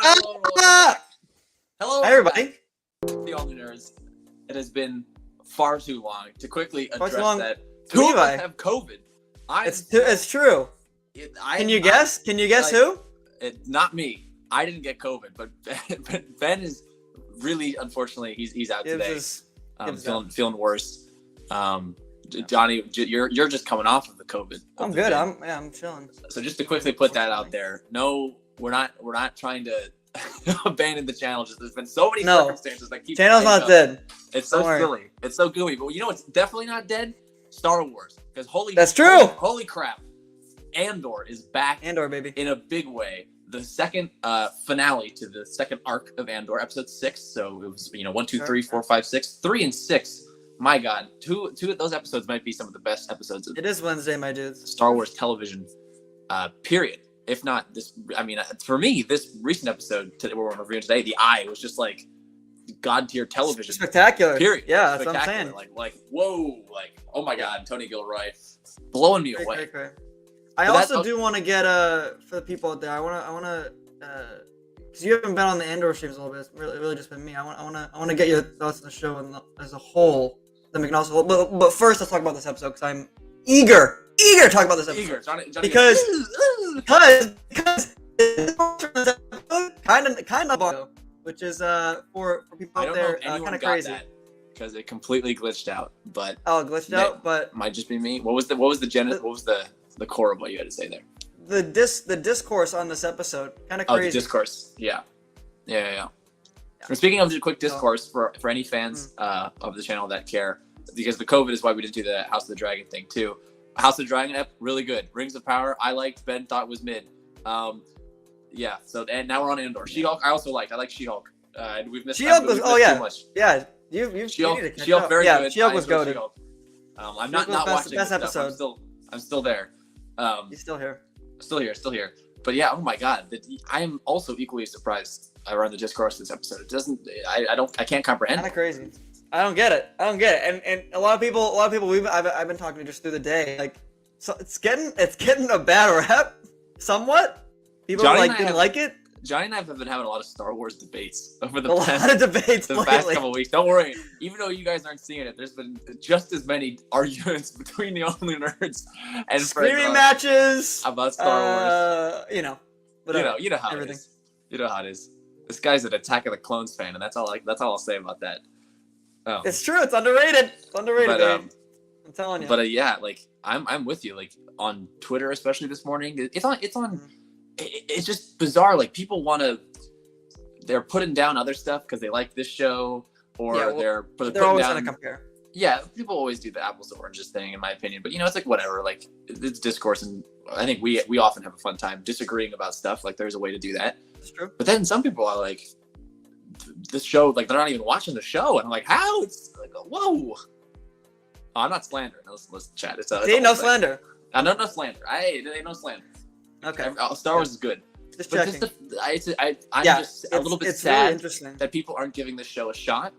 Hello, welcome back. Hello, Hi, everybody. The All New Nerds. It has been far too long to quickly address that. Two Two of us have COVID. It's true. Can you guess? Can you guess who? Not me. I didn't get COVID, but Ben is really, unfortunately, he's out today. Feeling worse. Johnny, you're just coming off of the COVID. I'm good. I'm chilling. So just to quickly put that out there, no, we're not trying to abandon the channel. Just there's been so many circumstances that keep channel's not dead. It's so silly. It's so gooey. But you know what's definitely not dead? Star Wars. Because holy crap, Andor is back. Andor, baby. In a big way. The second finale to the second arc of Andor, episode 6. So it was 1, 2, 3, 4, 5, 6, 3 and 6. My God, two of those episodes might be some of the best episodes of it is Wednesday, my dudes. Star Wars television, period. If not this, I mean, for me, this recent episode that we're reviewing today, The Eye, was just like god tier television, spectacular. Period. Yeah, that's what I'm saying. Like whoa, like oh my God, Tony Gilroy, blowing me away. Great. I also do want to get for the people out there. I want to because you haven't been on the Andor streams a little bit. It's really just been me. I want to get your thoughts on the show as a whole. Then we can also, but first let's talk about this episode because I'm eager to talk about this episode. Eager, Johnny because kind of which is for people out there kind of crazy. Because it completely glitched out, but but might just be me. What was the core of what you had to say there? The discourse on this episode kind of crazy. Oh, the discourse, yeah. Speaking of the quick discourse for any fans of the channel that care, because the COVID is why we didn't do the House of the Dragon thing too. House of the Dragon ep, really good. Rings of Power, I liked. Ben thought was mid. Yeah. So and now we're on Andor. She-Hulk, I like She-Hulk. And we've missed She-Hulk was too much. Yeah. You She-Hulk, need to catch She-Hulk up. very good. She-Hulk was goated. I'm not watching best this episode. Stuff. I'm still there. He's still here. Still here. But yeah, oh my God, I am also equally surprised around the discourse of this episode. It doesn't. I can't comprehend. Kind of crazy. I don't get it. And a lot of people I've been talking to just through the day, like, so it's getting a bad rep, somewhat. People didn't like it. Johnny and I have been having a lot of Star Wars debates over the past couple weeks. Don't worry. Even though you guys aren't seeing it, there's been just as many arguments between the All New Nerds and screaming matches about Star Wars. Whatever. You know how it is. You know how it is. This guy's an Attack of the Clones fan, and that's all I'll say about that. Oh. It's true. It's underrated. But, babe. I'm telling you. But yeah, like I'm with you. Like on Twitter, especially this morning, it's on. It's just bizarre. Like people they're putting down other stuff because they like this show, or they're always gonna compare. Yeah, people always do the apples to oranges thing, in my opinion. But it's like whatever. Like it's discourse, and I think we often have a fun time disagreeing about stuff. Like there's a way to do that. That's true. But then some people are like, this show, like they're not even watching the show, and I'm like, how? It's like, whoa. Oh, I'm not slandering. Let's chat. It's no slander. No slander. There ain't no slander. Okay. Star Wars is good. Just checking. I'm just a little bit sad really that people aren't giving this show a shot.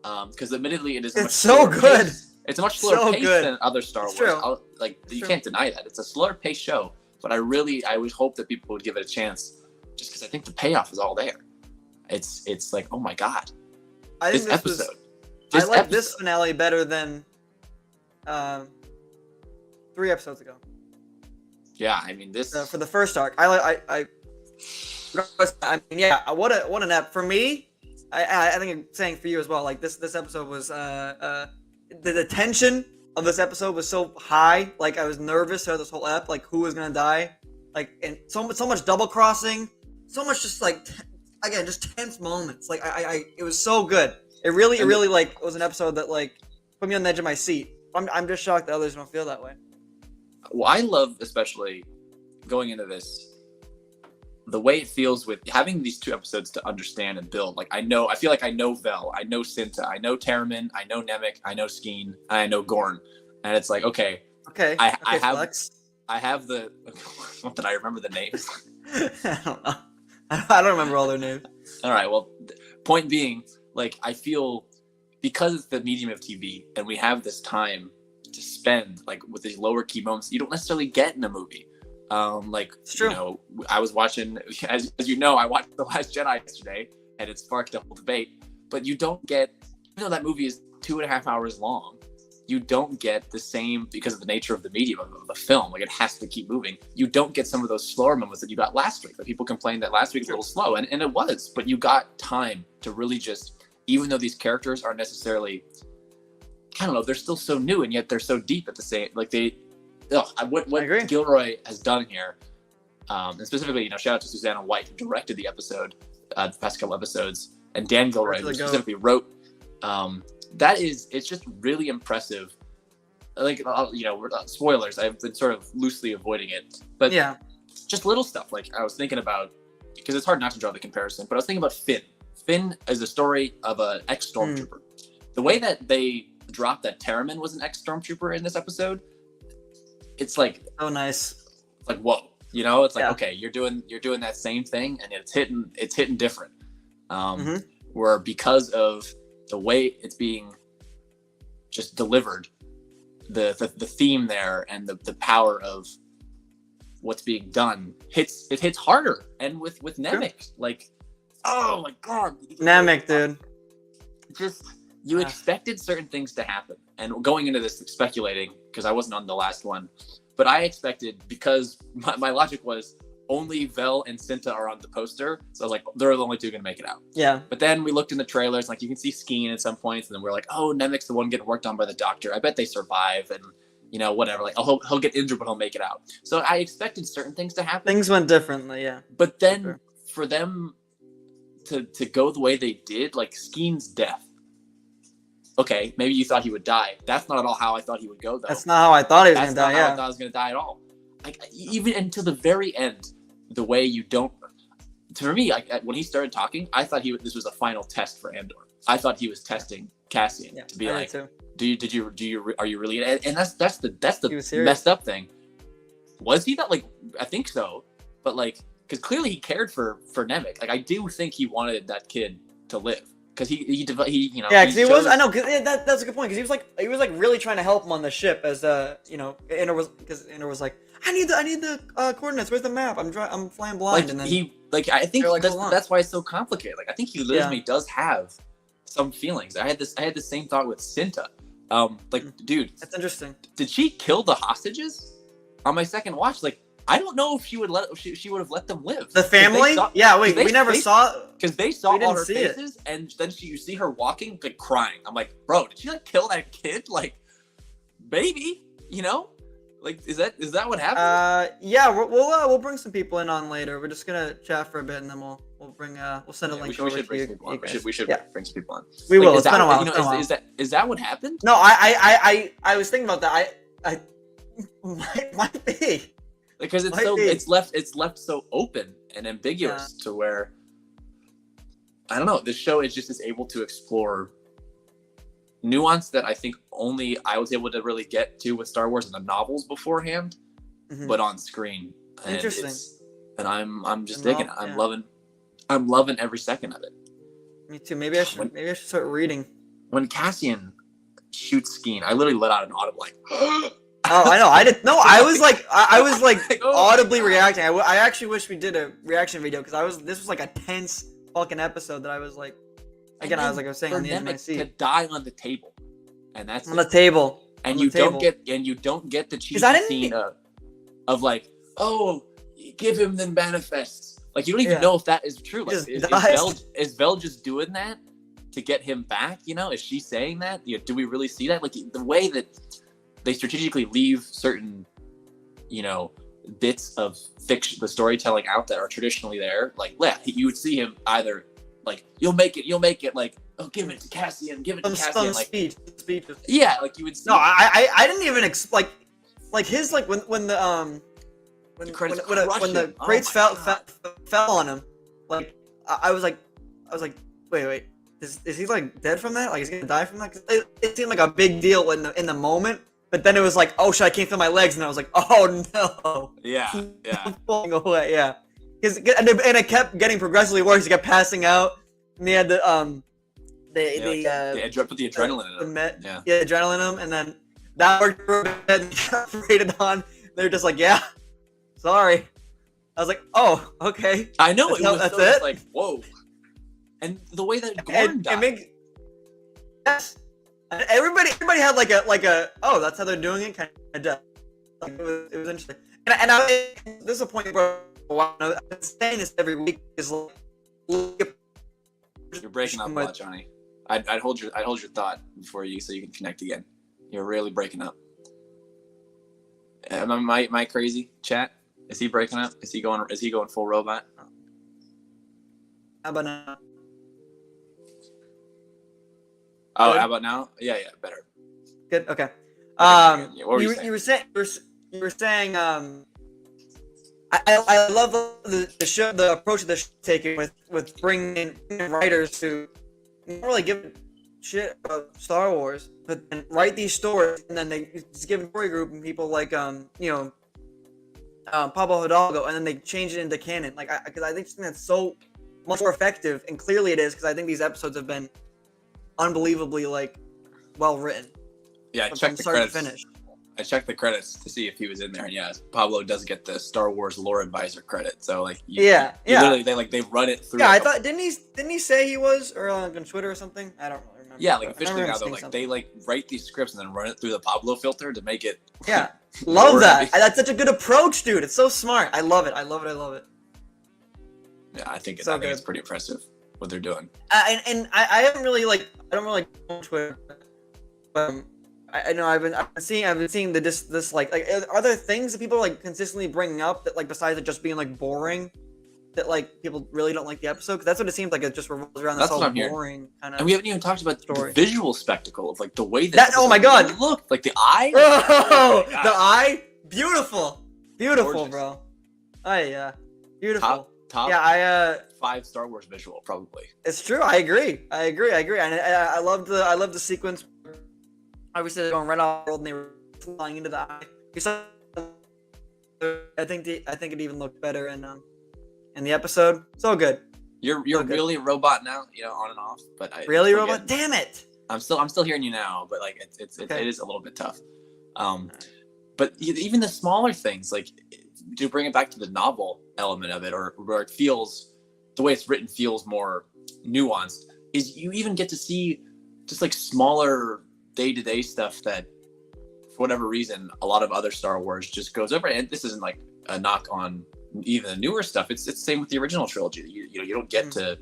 Because admittedly, it is. It's so good. It's a much slower pace than other Star Wars. You can't deny that. It's a slower paced show. But I would hope that people would give it a chance, just because I think the payoff is all there. It's like, oh my God. I like this finale better than 3 episodes ago. Yeah, I mean this for the first arc. What an ep for me. I think I'm saying for you as well. Like this episode was the tension of this episode was so high. Like I was nervous throughout this whole ep. Like who was gonna die. Like and so much double crossing. So much just like again just tense moments. Like it was so good. It really like was an episode that like put me on the edge of my seat. I'm just shocked that others don't feel that way. Well, I love, especially going into this, the way it feels with having these 2 episodes to understand and build. Like I feel like I know Vel, I know Cinta, I know Terramin, I know Nemec, I know Skeen, and I know Gorn, and it's like okay, I have the. What did I remember the names? I don't know. I don't remember all their names. All right. Well, point being, like I feel because it's the medium of TV, and we have this time to spend like with these lower key moments you don't necessarily get in a movie. Like, It's true. you know, I was watching, as you know, I watched The Last Jedi yesterday, and it sparked a whole debate. But you don't get, even though that movie is 2.5 hours long, you don't get the same, because of the nature of the medium of the film. Like, it has to keep moving. You don't get some of those slower moments that you got last week. That people complained that last week was a little slow, and it was. But you got time to really just, even though these characters aren't necessarily, I don't know, they're still so new, and yet they're so deep at the same. Like what Gilroy has done here, and specifically, you know, shout out to Susanna White, who directed the episode, the past couple episodes, and Dan Gilroy, who specifically wrote. It's just really impressive. Like, you know, spoilers. I've been sort of loosely avoiding it, but yeah, just little stuff. Like, I was thinking about, because it's hard not to draw the comparison, but I was thinking about Finn. Finn is a story of an ex-stormtrooper. The way that they dropped that Terriman was an ex-stormtrooper in this episode, it's like, oh, nice. It's like, whoa, you know, it's like, okay, you're doing that same thing, and it's hitting different. Where because of the way it's being just delivered, the theme there and the power of what's being done hits harder. And with Nemec, like, oh my god, Nemec, dude, just you expected certain things to happen. And going into this speculating, because I wasn't on the last one, but I expected, because my logic was only Vel and Cinta are on the poster, so I was like, they're the only two gonna make it out. Yeah. But then we looked in the trailers, like, you can see Skeen at some points, and then we're like, oh, Nemec's the one getting worked on by the doctor. I bet they survive, and, you know, whatever. Like, oh, he'll get injured, but he'll make it out. So I expected certain things to happen. Things went differently, yeah. But then for them to go the way they did, like Skeen's death. Okay, maybe you thought he would die. That's not at all how I thought he would go, though. That's not how I thought he was gonna die. That's not how I thought he was gonna die at all. Like, even until the very end, the way you don't. For me, when he started talking, I thought this was a final test for Andor. I thought he was testing Cassian to be like, are you really? And that's the messed up thing. Was he that? Like, I think so, but like, because clearly he cared for Nemec. Like, I do think he wanted that kid to live. Because he you know. Yeah, because he was. I know. Cause that's a good point. Because he was like really trying to help him on the ship, as you know, Andor was like, I need the coordinates. Where's the map? I'm flying blind. Like, and then I think that's why it's so complicated. Like, I think he legitimately does have some feelings. I had the same thought with Cinta. Like, dude, that's interesting. Did she kill the hostages? On my second watch, like, I don't know if she would have let them live. The family? We never saw, because they saw all her faces, and then you see her walking, like, crying. I'm like, bro, did she like kill that kid? Like, maybe, you know, like, is that what happened? Yeah, we'll bring some people in on later. We're just gonna chat for a bit, and then we'll send a link over to you. We should bring some people on. We will. It's been a while. You know, is that what happened? No, I was thinking about that. I might be. Because it's left so open and ambiguous to where, I don't know, this show is able to explore nuance that I think only I was able to really get to with Star Wars and the novels beforehand, but on screen. And interesting. And I'm just digging it. I'm loving every second of it. Me too. Maybe I should start reading. When Cassian shoots Skeen, I literally let out an audible like. Oh, I know. I didn't. No, I was like audibly reacting. I actually wish we did a reaction video, because this was like a tense fucking episode that I was like, again, I was saying on the edge of my seat. To die on the table, and that's on the table, and you don't get the cheesy scene of like, oh, give him the manifests. Like, you don't even know if that is true. Like, is Vel just doing that to get him back? You know, is she saying that? You know, do we really see that? Like, the way that they strategically leave certain, you know, bits of fiction, the storytelling out that are traditionally there. Like, you would see him either like, you'll make it, like, oh, give it to Cassian, like speech. Yeah, like, you would see. No, I didn't even like his, like, when the crates fell on him, like, I was like, wait, is he like dead from that? Like, is he gonna die from that? 'Cause it seemed like a big deal in the moment. But then it was like, oh shit, I can't feel my legs, and I was like, oh no. Yeah. Falling away, yeah. And it kept getting progressively worse. He kept passing out, and they had they put the adrenaline in him. Adrenaline in him, and then that worked for a bit. And he got rated on. They're just like, yeah. Sorry. I was like, oh, okay. I know That's so it? just like, whoa. And the way that Gorn died. Yes. And everybody had like a oh, that's how they're doing it kind of death. Like, it was interesting. And this is a point where I've been saying this every week is like, you're breaking up a lot, Johnny. I'd hold your thought before you so you can connect again. You're really breaking up. Am I crazy? Chat? Is he breaking up? Is he going full robot? How about now? Oh, Good? how about now? Yeah, better. Good. Okay. What were you were saying I love the show, the approach of the show taking with bringing in writers who don't really give a shit about Star Wars, but then write these stories, and then they just give a story group and people like Pablo Hidalgo, and then they change it into canon. Like, because I think that's so much more effective, and clearly it is, because I think these episodes have been unbelievably like well written. Yeah, I checked the credits. I checked the credits to see if he was in there, and yeah, Pablo does get the Star Wars lore advisor credit. So like, literally they run it through. Yeah, I thought didn't he say he was, or on Twitter or something? I don't really remember. Yeah, like officially now though, like they like write these scripts and then run it through the Pablo filter to make it. Yeah, love that. That's such a good approach, dude. It's so smart. I love it. Yeah, I think So it's pretty impressive what they're doing. And I haven't really I don't really go on Twitter. I know I've been seeing this like are there things that people are like consistently bringing up that like besides it just being like boring, that like people really don't like the episode? Because that's what it seems like. It just revolves around this whole boring kind of. And we haven't even talked about story. The visual spectacle of like the way that oh my god, looked like the eye. Oh the eye, beautiful, Gorgeous. bro. Oh yeah, beautiful. Top yeah, 5 Star Wars visual probably. It's true. I agree. And I love the sequence. Obviously, they're going right off the world and they were flying into the eye. I think it even looked better in the episode. So good. You're really a robot now, on and off. But really robot. Damn it. I'm still hearing you now, but like it is a little bit tough. But even the smaller things, like to bring it back to the novel element of it, or where it feels, the way it's written feels more nuanced, is you even get to see just like smaller day-to-day stuff that for whatever reason a lot of other Star Wars just goes over. And this isn't like a knock on even the newer stuff. It's the same with the original trilogy. You don't get to,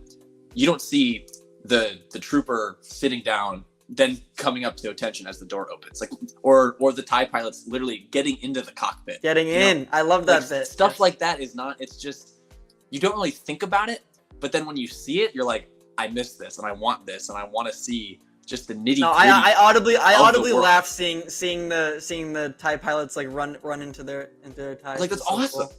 you don't see the trooper sitting down then coming up to attention as the door opens, like or the TIE pilots literally getting into the cockpit, getting in. I love that bit. Stuff like that is not, it's just, you don't really think about it, but then when you see it, you're like, I miss this and I want this and I want to see just the nitty. No, I audibly laughed seeing the TIE pilots like run into their TIEs. Like, that's awesome. Cool.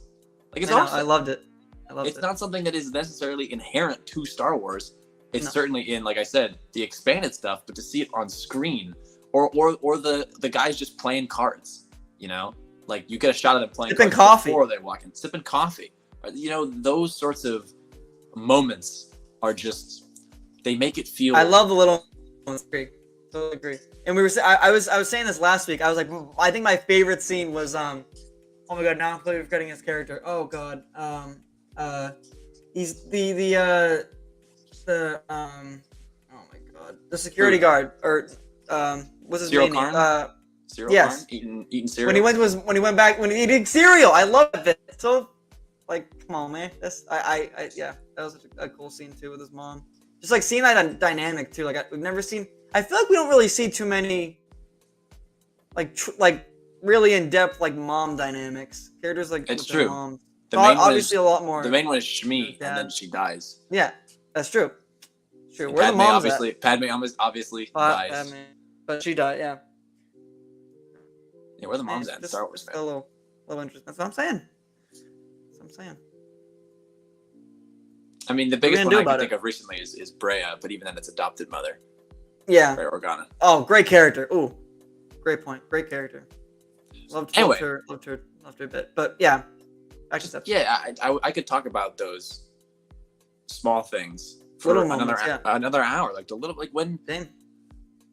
Like, it's awesome. I loved it. It's not something that is necessarily inherent to Star Wars. It's certainly in, like I said, the expanded stuff, but to see it on screen, or the guys just playing cards, like you get a shot of them playing sipping cards coffee before they walk in, sipping coffee. Those sorts of moments are just, they make it feel. I love the little. Totally agree. And we were. I was saying this last week. I was like, I think my favorite scene was oh my god, now I'm completely forgetting his character. Oh god. He's the oh my god, the security guard, or what's his name? Yes. Karn? Eating cereal. When he went back when he eating cereal. I love it. So like, come on, man. That's yeah, that was a cool scene too with his mom. Just like seeing that dynamic too. Like we've never seen. I feel like we don't really see too many like really in depth like mom dynamics. Characters like it's true. Moms. Obviously a lot more. The main one is Shmi, and then she dies. Yeah, that's true. True. And Where the moms obviously, at? Padme obviously dies. Padme. But she died. Yeah. Yeah, where the moms at in Star Wars, man? A little interesting. That's what I'm saying. I mean, the biggest one I can think of recently is Brea, but even then, it's adopted mother. Yeah. Brea Organa. Oh, great character. Ooh, great point. Great character. Loved her a bit. But yeah, actually, yeah, I could talk about those small things for another hour. Like the little, like when. Same.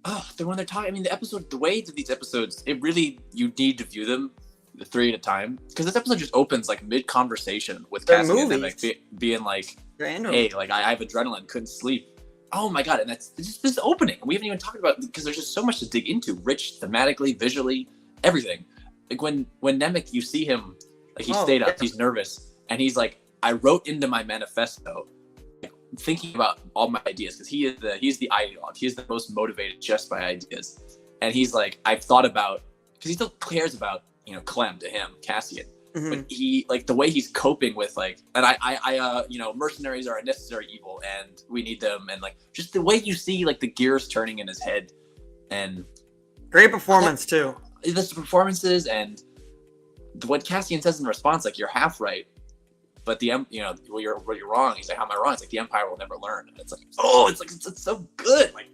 Oh, when they're talking. I mean, the way that these episodes, it really, you need to view them the three at a time, because this episode just opens like mid conversation with They're Cassian and movies. Nemec being like, They're Andor. "Hey, like I have adrenaline, couldn't sleep." Oh my god! And that's just this opening. We haven't even talked about, because there's just so much to dig into, rich thematically, visually, everything. Like when Nemec, you see him, like he stayed up, he's nervous, and he's like, "I wrote into my manifesto, like, thinking about all my ideas, because he's the ideologue. He's the most motivated just by ideas." And he's like, "I've thought about," because he still cares about, you know, Clem to him, Cassian. Mhm. But he, like, the way he's coping with, like, and I you know, mercenaries are a necessary evil and we need them, and like just the way you see like the gears turning in his head, and Great performance too. the performances, and what Cassian says in response, like, "You're half right, but the you know, well, you're wrong." He's like, "How am I wrong?" It's like, "The Empire will never learn." And it's like, oh, it's so good. Like,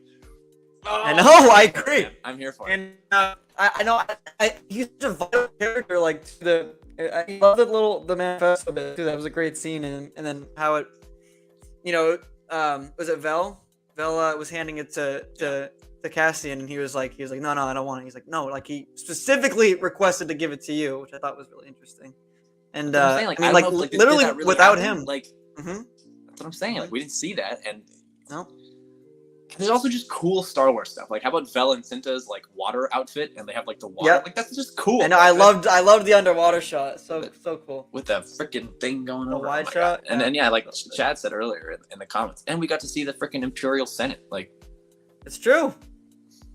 oh, I know, I agree. man, I'm here for it. And I know he's such a vital character. Like I love the manifesto bit too. That was a great scene, and then how it, you know, was it Vel? Vel was handing it to Cassian, and he was like, no, I don't want it. He's like, no, like he specifically requested to give it to you, which I thought was really interesting. And That's what I'm saying, I mean, don't like know if, did literally that really without happen? him, Like, Mhm. that's what I'm saying. Like, we didn't see that, and No. there's also just cool Star Wars stuff. Like, how about Vel and Cinta's like water outfit, and they have like the water. Yep. Like, that's just cool. And I loved the underwater shot. So cool. with the freaking thing going The over. wide my shot, God. And then yeah. like Chad said earlier in the comments, and we got to see the freaking Imperial Senate. Like, It's true.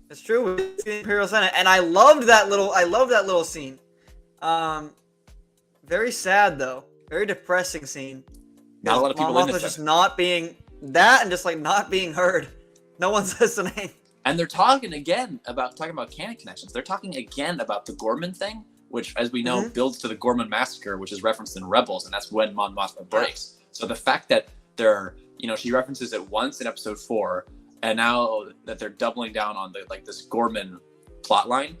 It's true. We see the Imperial Senate, and I loved that little scene. Very sad though. Very depressing scene. not a lot of people in Mothma's this just Senate. not being that, and just like not being heard. No one's listening. And they're talking about canon connections. They're talking again about the Gorman thing, which, as we know, builds to the Gorman massacre, which is referenced in Rebels, and that's when Mon Mothma breaks. So the fact that they're, you know, she references it once in episode 4, and now that they're doubling down on the like this Gorman plot line,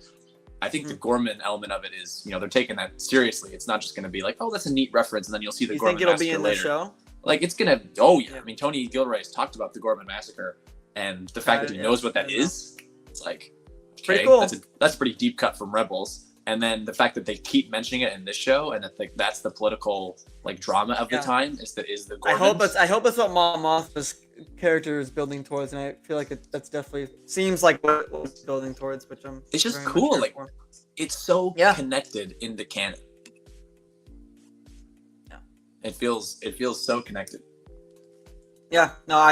I think the Gorman element of it is, you know, they're taking that seriously. It's not just going to be like, oh, that's a neat reference, and then you'll see the You Gorman think it'll massacre be in later. the show? Like, it's gonna. Oh yeah. I mean, Tony Gilroy's talked about the Gorman massacre, and the fact that he knows what that is, it's like, okay, Pretty cool. That's a pretty deep cut from Rebels. And then the fact that they keep mentioning it in this show, and that that's the political like drama of the time is the Gormans. I hope it's what Mon Mothma's character is building towards, and I feel like that's definitely seems like what it's building towards, which I'm. It's just very much cool. here Like, for. it's so connected into canon. Yeah. It feels so connected. Yeah. No,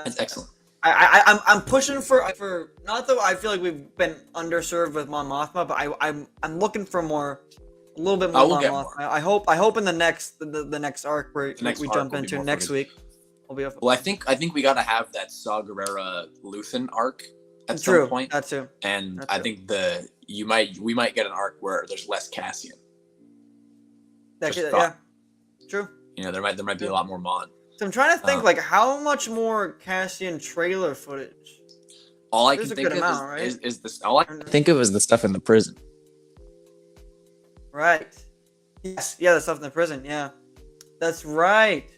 It's excellent. I'm pushing for not that I feel like we've been underserved with Mon Mothma, but I'm looking for a little bit more we'll Mon get Mothma. more. I hope in the next arc where next we arc jump will be into more next footage. week. Will be Well, I think we gotta have that Saw Gerrera Luthen arc at some point. That too. And That I too. think we might get an arc where there's less Cassian. Just Yeah. thought. True. You know, there might be a lot more Mon. So I'm trying to think like how much more Cassian trailer footage. All I There's can a think good of amount, right? is this. All I can think of is the stuff in the prison. Right. Yes. Yeah, the stuff in the prison. Yeah. That's right.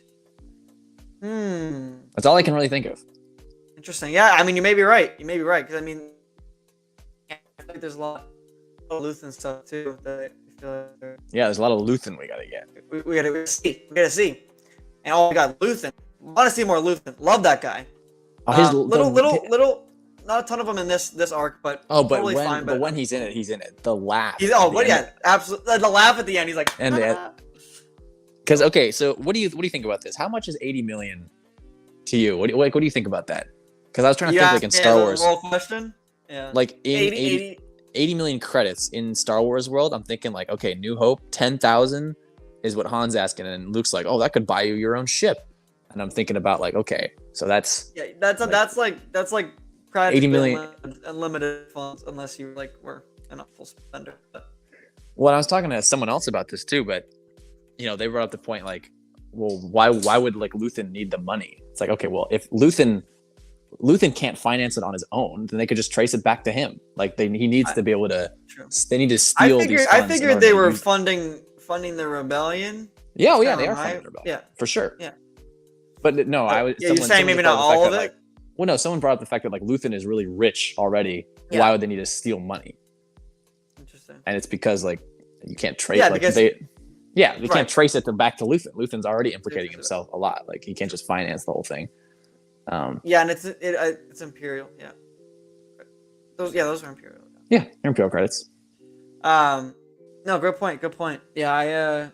That's all I can really think of. Interesting. Yeah, I mean, you may be right. Because I mean, I feel like there's a lot of Luthen stuff too that I feel like Yeah, there's a lot of Luthen we gotta get. we gotta see. We gotta see. And we got Luthen. Want to see more Luthen? Love that guy. Oh, his little. Not a ton of them in this arc, but totally fine. But when he's in it, he's in it. The laugh. Absolutely. The laugh at the end. He's like, And because okay, so what do you think about this? How much is 80 million to you? What do you think about that? Because I was trying to think like in Star Wars. Question. Yeah. Like in 80 80 million credits in Star Wars world, I'm thinking like, okay, New Hope, 10,000 is what Han's asking, and Luke's like, oh, that could buy you your own ship. And I'm thinking about like, okay, so that's that's like 80 million unlimited funds unless you like were an awful spender. But. Well, I was talking to someone else about this too, but you know, they brought up the point like, well, why would like Luthen need the money? It's like, okay, well, if Luthen can't finance it on his own, then they could just trace it back to him. Like he needs to be able to. True. They need to steal these funds. I figured they were funding the rebellion. Yeah, oh yeah, they are funding the rebellion. Yeah, for sure. Yeah, but no, I was. Yeah, you're saying maybe not all of it. Like, well, no, someone brought up the fact that like Luthen is really rich already. Yeah. Why would they need to steal money? Interesting. And it's because like you can't trace Yeah, like because they right. can't trace it back to Luthen. Luthen's already implicating Luthen's himself a lot. Like he can't just finance the whole thing. Yeah, and it's Imperial. Yeah, those are Imperial. Yeah, Imperial credits. No, good point. Good point. Yeah, a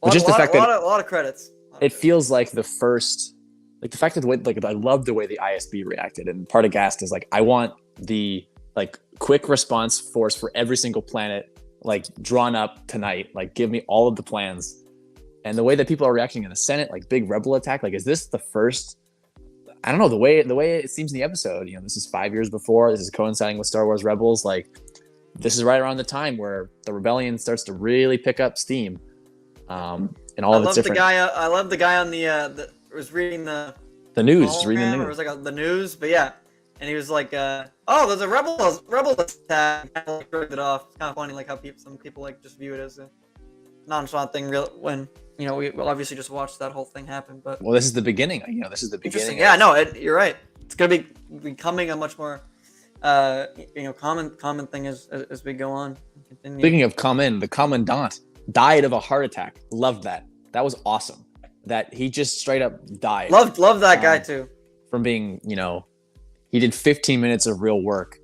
But just the fact that lot of credits. it feels like the first, like the fact that the way, like I love the way the ISB reacted, and part of Gast is like I want the like quick response force for every single planet like drawn up tonight. Like give me all of the plans, and the way that people are reacting in the Senate, like big rebel attack. Like is this the first? I don't know, the way it seems in the episode. You know, this is 5 years before. This is coinciding with Star Wars Rebels. Like this is right around the time where the rebellion starts to really pick up steam. And all of it's different. I love the guy on the was reading the news, just reading the news. Or it was like the news, but yeah, and he was like, "Oh, there's a rebel attack." Kind of like shrugged it off. It's kind of funny, like how some people like just view it as a nonchalant thing. Real when you know we obviously just watched that whole thing happen. But well, this is the beginning. You know, this is the beginning. Yeah, no, you're right. It's gonna be becoming a much more common thing as we go on. Continue. Speaking of the commandant died of a heart attack. Loved that. That was awesome. That he just straight up died. Loved that guy too. From being, he did 15 minutes of real work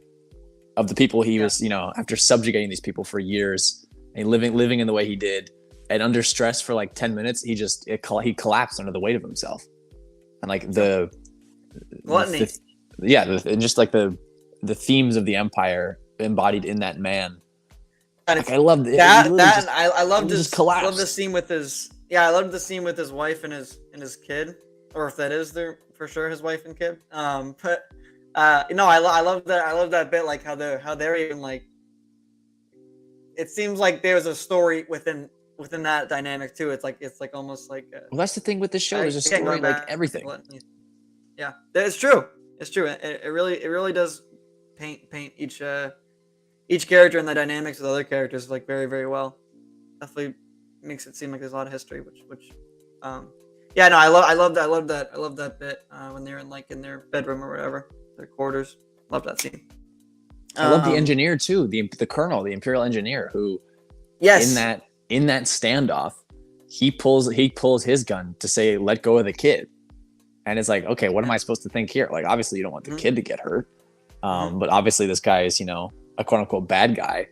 of the people he was, after subjugating these people for years and living in the way he did, and under stress for like 10 minutes, he collapsed under the weight of himself. And like gluttony. And just like the themes of the Empire embodied in that man. Like, I loved it. I loved the scene with his. Yeah, I loved the scene with his wife and his kid, or if that is their for sure his wife and kid. I love that. I love that bit, like how they're even like. It seems like there's a story within that dynamic too. It's like almost like. Well, that's the thing with this show. There's a story like everything. Yeah, it's true. It's true. It really does paint each character and the dynamics of the other characters like very, very well. Definitely makes it seem like there's a lot of history, I love that bit when they're in their bedroom or whatever, their quarters. Love that scene. I love the engineer too, the colonel, the Imperial engineer, who in that standoff, he pulls his gun to say let go of the kid, and it's like, okay, what am I supposed to think here? Like obviously you don't want the kid to get hurt, but obviously this guy is a quote unquote bad guy,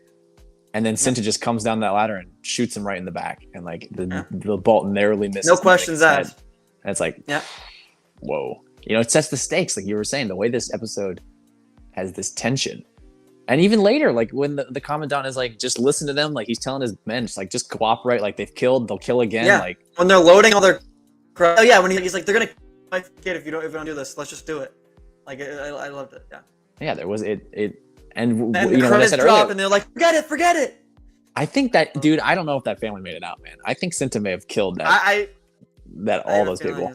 and then Cinta just comes down that ladder and shoots him right in the back, and like the bolt narrowly misses. No questions asked. And it's like, whoa, it sets the stakes, like you were saying. The way this episode has this tension, and even later, like when the commandant is like, just listen to them, like he's telling his men, just cooperate, like they'll kill again. Yeah. Like when they're loading all their. Oh yeah, when he's like, they're gonna kill my kid if you don't do this. Let's just do it. Like I loved it. Yeah. Yeah, there was it. And the credits drop, and they're like, forget it. I think that, dude, I don't know if that family made it out, man. I think Cinta may have killed all those people.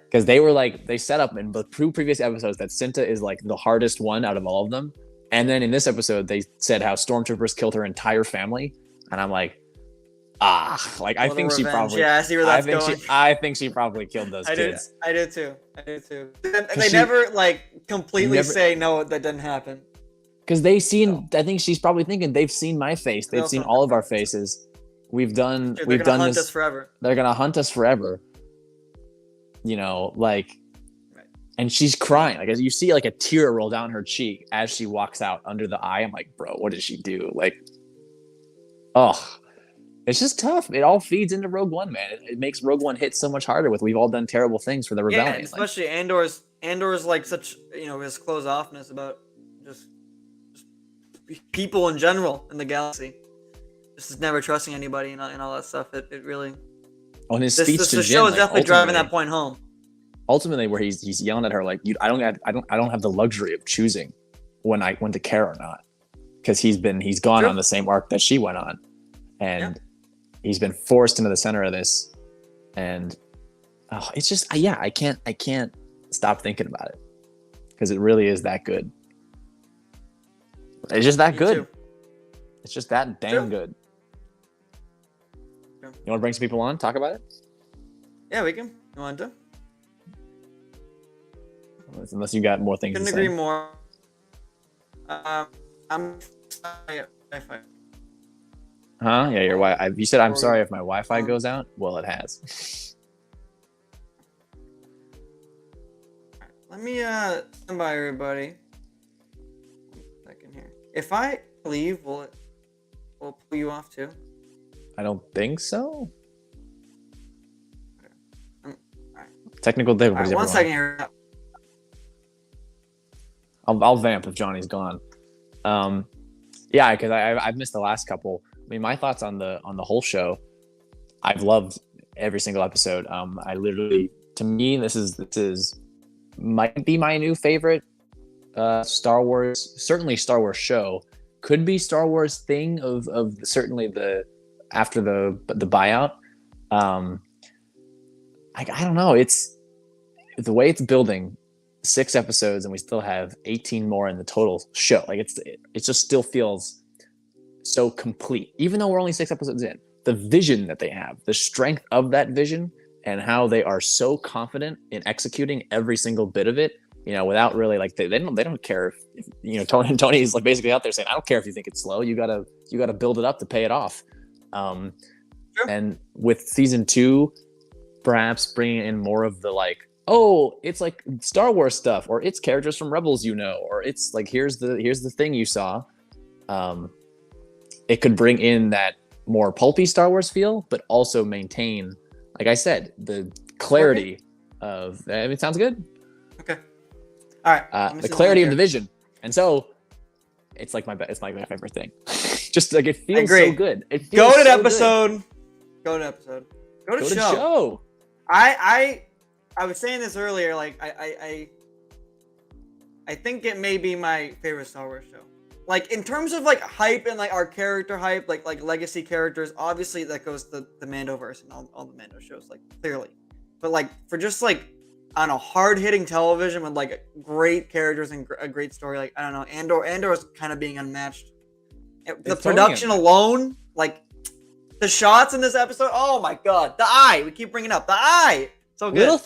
Because they set up in the two previous episodes that Cinta is like the hardest one out of all of them. And then in this episode, they said how stormtroopers killed her entire family. And I'm like, I think she probably. Yeah, I see where that's going. I think she probably killed those kids. I do too. And they never completely say no, that didn't happen. Because I think she's probably thinking they've seen my face. They've seen all of our faces. We've done this. They're gonna hunt us forever. They're gonna hunt us forever. And she's crying. Like as you see, like a tear roll down her cheek as she walks out under the eye. I'm like, bro, what did she do? Like, it's just tough. It all feeds into Rogue One, man. It makes Rogue One hit so much harder with we've all done terrible things for the rebellion. Yeah, especially Andor's like such his closed offness about just people in general in the galaxy. Just never trusting anybody and all that stuff. It really. On his speech to Jyn, the show is definitely driving that point home. Ultimately, where he's yelling at her like, I don't have the luxury of choosing when to care or not, because he's gone on the same arc that she went on, and he's been forced into the center of this, and it's just I can't stop thinking about it, because it really is that good. It's just that good. Too. It's just that damn good. You want to bring some people on, talk about it? Yeah, we can. You want to? Unless you got more things to say. Couldn't agree more. I'm Huh? Yeah, your Wi. You said I'm Or- sorry if my Wi-Fi goes out. Well, it has. Let me stand by everybody. 1 second here. If I leave, will it pull you off too? I don't think so. All right. Technical All difficulties. right, 1 everyone. second here. I'll vamp if Johnny's gone. Yeah, because I've missed the last couple. I mean, my thoughts on the whole show. I've loved every single episode. I literally, to me, this is might be my new favorite Star Wars. Certainly, Star Wars show. Could be Star Wars thing of certainly the after the buyout. I don't know. It's the way it's building. 6 episodes and we still have 18 more in the total show. Like it just still feels so complete, even though we're only 6 episodes in. The vision that they have, the strength of that vision, and how they are so confident in executing every single bit of it. Without really like they don't care if Tony's like basically out there saying, I don't care if you think it's slow. You gotta build it up to pay it off. Sure. And with season 2, perhaps bringing in more of the like, oh, it's like Star Wars stuff, or it's characters from Rebels, or it's like here's the thing you saw. It could bring in that more pulpy Star Wars feel, but also maintain, like I said, the clarity of. I mean, it sounds good. Okay. All right. The clarity of the vision, and so it's like it's my favorite thing. Just like it feels so good. It feels Go to so episode. good. Go to episode. Go to Go to show. show. I was saying this earlier, like I think it may be my favorite Star Wars show. Like in terms of like hype and like our character hype, like legacy characters, obviously that goes to the Mandoverse and all the Mando shows, like clearly. But like for just like on a hard hitting television with like great characters and a great story, like I don't know, Andor is kind of being unmatched. The production alone, like the shots in this episode, oh my god, the eye, we keep bringing up the eye. So good.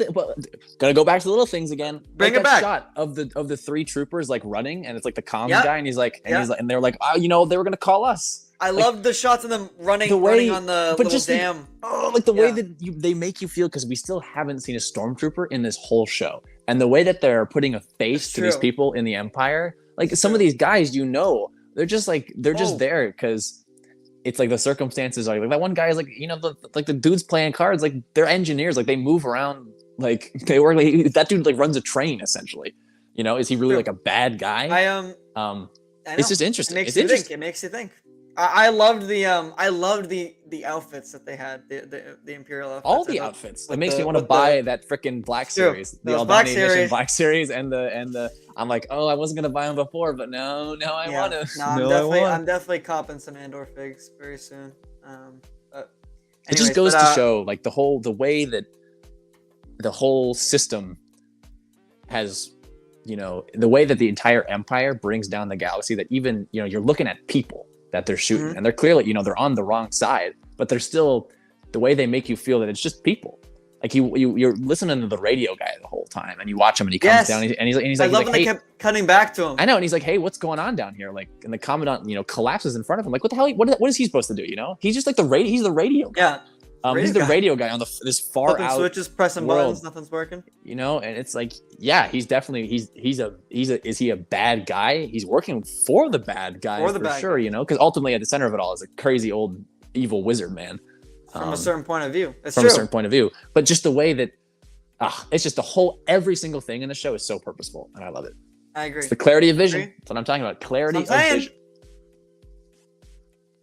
Gonna go back to the little things again. Bring like it back. Shot of the 3 troopers like running, and it's like the comms Yep. guy, and he's like, Yep. and they're like, oh, they were gonna call us. I Like, love the shots of them running on the but little just dam. the way that they make you feel, because we still haven't seen a stormtrooper in this whole show, and the way that they're putting a face That's to these true. people in the Empire, like That's some true. of these guys, they're just like just Oh. there because. It's like the circumstances are like that one guy is like, the dudes playing cards, like they're engineers, like they move around, like they work, like that dude like runs a train essentially. Is he really Sure. like a bad guy? I It's know. just interesting. It makes It's you interesting. think. It makes you think. I loved the outfits that they had, the Imperial outfits. All the I thought, outfits. It with makes the- me want to with buy the- that freaking Black True. Series, the Those Black Aldani Mission Series. Black Series, and the. I'm like, oh, I wasn't gonna buy them before, but no, I Yeah. want to. No, I'm definitely copping some Andor figs very soon. But It just anyways, goes but, to show, like the way that the whole system has, the way that the entire Empire brings down the galaxy. That even you're looking at people that they're shooting, Mhm. and they're clearly they're on the wrong side, but they're still the way they make you feel that it's just people. Like you're listening to the radio guy the whole time, and you watch him, and he comes Yes. down, and he's I like, love when they hey, kept cutting back to him. I know, and he's like, hey, what's going on down here? Like, and the commandant, collapses in front of him. Like, what the hell? What is he supposed to do? He's just like he's the radio guy. Yeah. He's the guy. radio guy on this far Flipping out switches, pressing world. buttons, nothing's working. And it's like, yeah, he's definitely is he a bad guy? He's working for the bad guy For the for bad sure, because ultimately at the center of it all is a crazy old evil wizard man. From a certain point of view. It's from true. a certain point of view. But just the way that it's just every single thing in the show is so purposeful, and I love it. I agree. It's the clarity of vision. Agree. That's what I'm talking about. Clarity of That's what I'm saying. vision.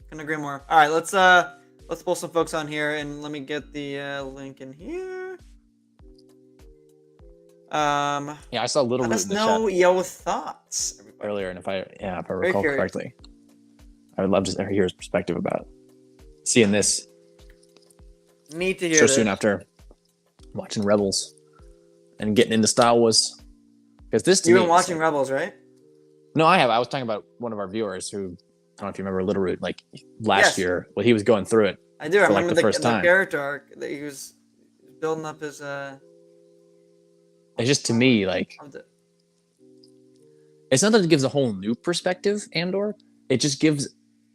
Couldn't agree more. All right, let's pull some folks on here, and let me get the link in here. Yeah, I saw Little Let Root us in the know chat your thoughts, everybody. earlier, and if I recall curious. correctly, I would love to hear his perspective about seeing this Need to hear so this. soon after watching Rebels and getting into Star Wars. Because this to You've me, been is watching like- Rebels, right? No, I have. I was talking about one of our viewers who, I don't know if you remember Little Root, like last Yes. year when he was going through it. I do. I For, like, remember the first time. character arc that he was building up his. It's just to me like it's not that it gives a whole new perspective, Andor. It just gives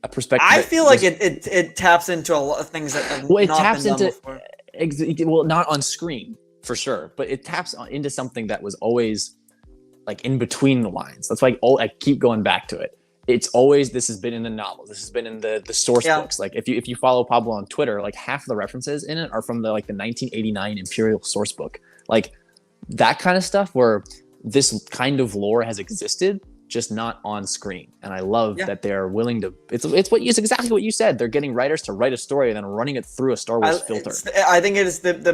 a perspective. I feel like it taps into a lot of things that have Well, it not taps been done into before. well, not on screen for sure, but it taps into something that was always like in between the lines. That's why I keep going back to it. It's always, this has been in the novels, this has been in the source books. Like if you follow Pablo on Twitter, like half of the references in it are from the 1989 Imperial source book. Like that kind of stuff where this kind of lore has existed, just not on screen. And I love that they're willing to. It's exactly what you said. They're getting writers to write a story and then running it through a Star Wars filter. I think it is the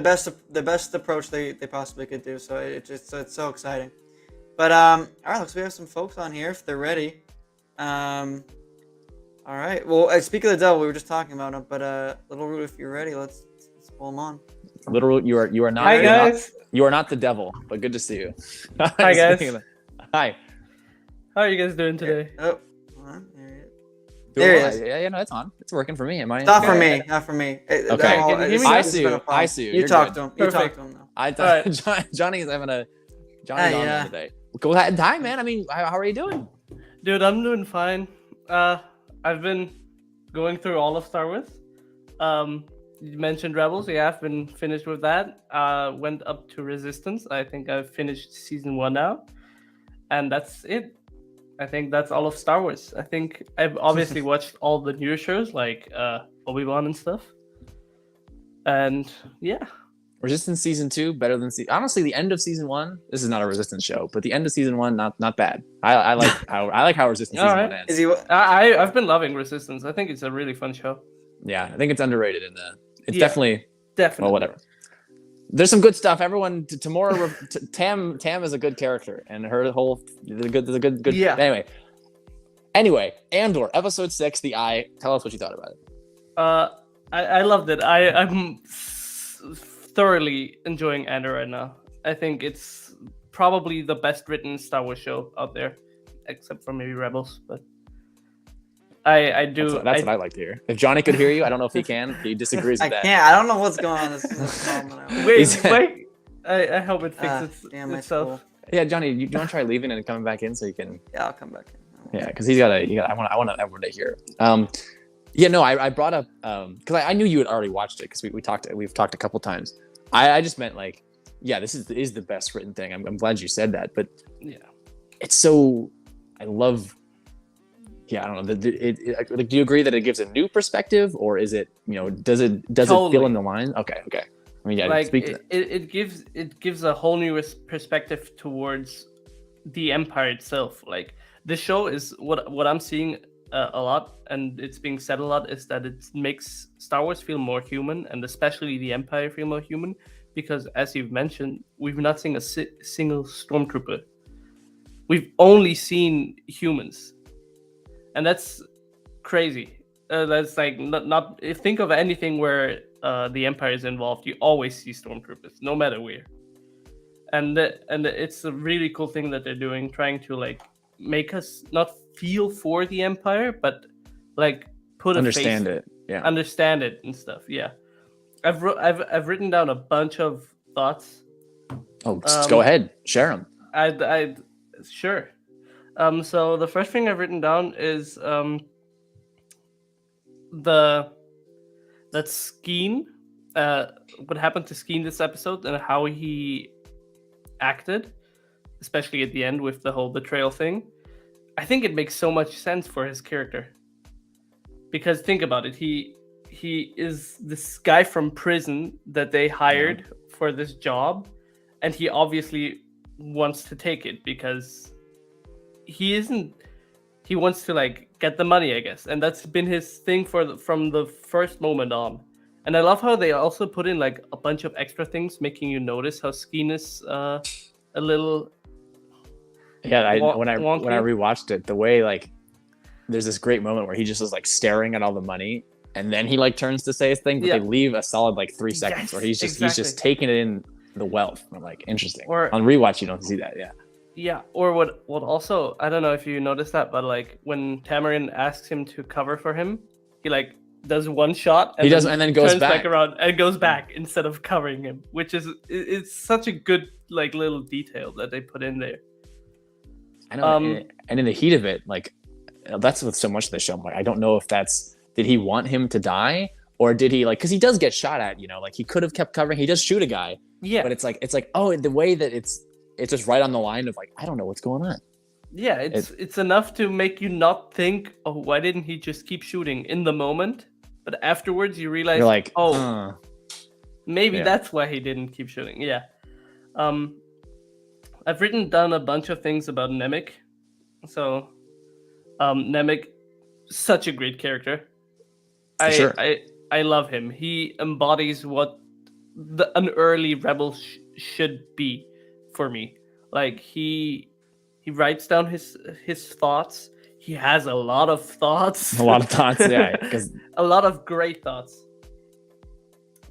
best approach they possibly could do. So it's so exciting. But all right, looks we have some folks on here if they're ready. All right. Well, speak of the devil, we were just talking about it. But Little Root, if you're ready, let's pull them on. Little Root, you are not. Hi guys. You are not the devil, but good to see you. Hi guys. Hi. How are you guys doing today? Oh, there he is. Yeah, no, it's on. It's working for me. Am I? Not for me. Not for me. Okay. I see you. I see you. You talk to him. You talk to him now. I thought Johnny's having a Johnny's on today. Go ahead. Hi, man. I mean, how are you doing? Dude, I'm doing fine. I've been going through all of Star Wars. You mentioned Rebels. Yeah, I've been finished with that. Went up to Resistance. I think I've finished season 1 now. And that's it. I think that's all of Star Wars. I think I've obviously watched all the newer shows like Obi-Wan and stuff. And yeah. Resistance season 2 better than honestly the end of season 1. This is not a Resistance show, but the end of season 1 not bad. I like how Resistance season 1 ends. I've been loving Resistance. I think it's a really fun show. Yeah, I think it's underrated in the. It's definitely. Well, whatever. There's some good stuff. Everyone, Tamora, Tam is a good character, and her whole the good. Yeah. Anyway, Andor episode 6, The Eye. Tell us what you thought about it. I loved it. I'm thoroughly enjoying Andor right now. I think it's probably the best written Star Wars show out there, except for maybe Rebels. But I do. That's what I like to hear. If Johnny could hear you, I don't know if he can. He disagrees with that. I can't. I don't know what's going on. This is a problem. Wait. I hope it fixes itself. Yeah, Johnny, you want to try leaving and coming back in so you can? Yeah, I'll come back in. Yeah, because I want everyone to hear. Yeah, no, I brought up because I knew you had already watched it because we've talked a couple times. I just meant like, yeah, this is the best written thing. I'm glad you said that, but yeah, it's so I love. Yeah, I don't know. Like, do you agree that it gives a new perspective, or is it does it fill in the line? Okay. I mean, yeah, like speak to that. It gives a whole new perspective towards the Empire itself. Like the show is what I'm seeing a lot, and it's being said a lot, is that it makes Star Wars feel more human, and especially the Empire feel more human, because as you've mentioned, we've not seen a single stormtrooper. We've only seen humans. And that's crazy. That's like not if think of anything where the Empire is involved, you always see stormtroopers, no matter where. And it's a really cool thing that they're doing, trying to like make us not feel for the Empire, but like put understand it, yeah, understand it and stuff. Yeah, I've written down a bunch of thoughts. Oh, go ahead, share them. I sure. So the first thing I've written down is that Skeen, what happened to Skeen this episode and how he acted, especially at the end with the whole betrayal thing. I think it makes so much sense for his character. Because think about it, he is this guy from prison that they hired for this job, and he obviously wants to take it because he wants to like get the money, I guess, and that's been his thing from the first moment on. And I love how they also put in like a bunch of extra things, making you notice how Skeen is a little. Yeah, when I rewatched it, the way like there's this great moment where he just is like staring at all the money, and then he like turns to say his thing, but they leave a solid like 3 seconds where he's just taking it in the wealth. I'm like, interesting. Or on rewatch, you don't see that. Yeah. Yeah, or what also, I don't know if you noticed that, but like when Tamarin asks him to cover for him, he like does one shot and then goes back around and goes back instead of covering him, which is it's such a good like little detail that they put in there. I know, and in the heat of it, like that's with so much of the show. I'm like, I don't know if did he want him to die, or did he, like, because he does get shot at, like he could have kept covering. He does shoot a guy, but it's like, oh, the way that it's just right on the line of like, I don't know what's going on. Yeah, it's enough to make you not think, oh, why didn't he just keep shooting in the moment? But afterwards you realize, You're like, maybe that's why he didn't keep shooting. Yeah. I've written down a bunch of things about Nemec. So, Nemec, such a great character. I love him. He embodies what an early rebel should be for me. Like he writes down his thoughts. He has a lot of thoughts. A lot of thoughts, yeah. A lot of great thoughts.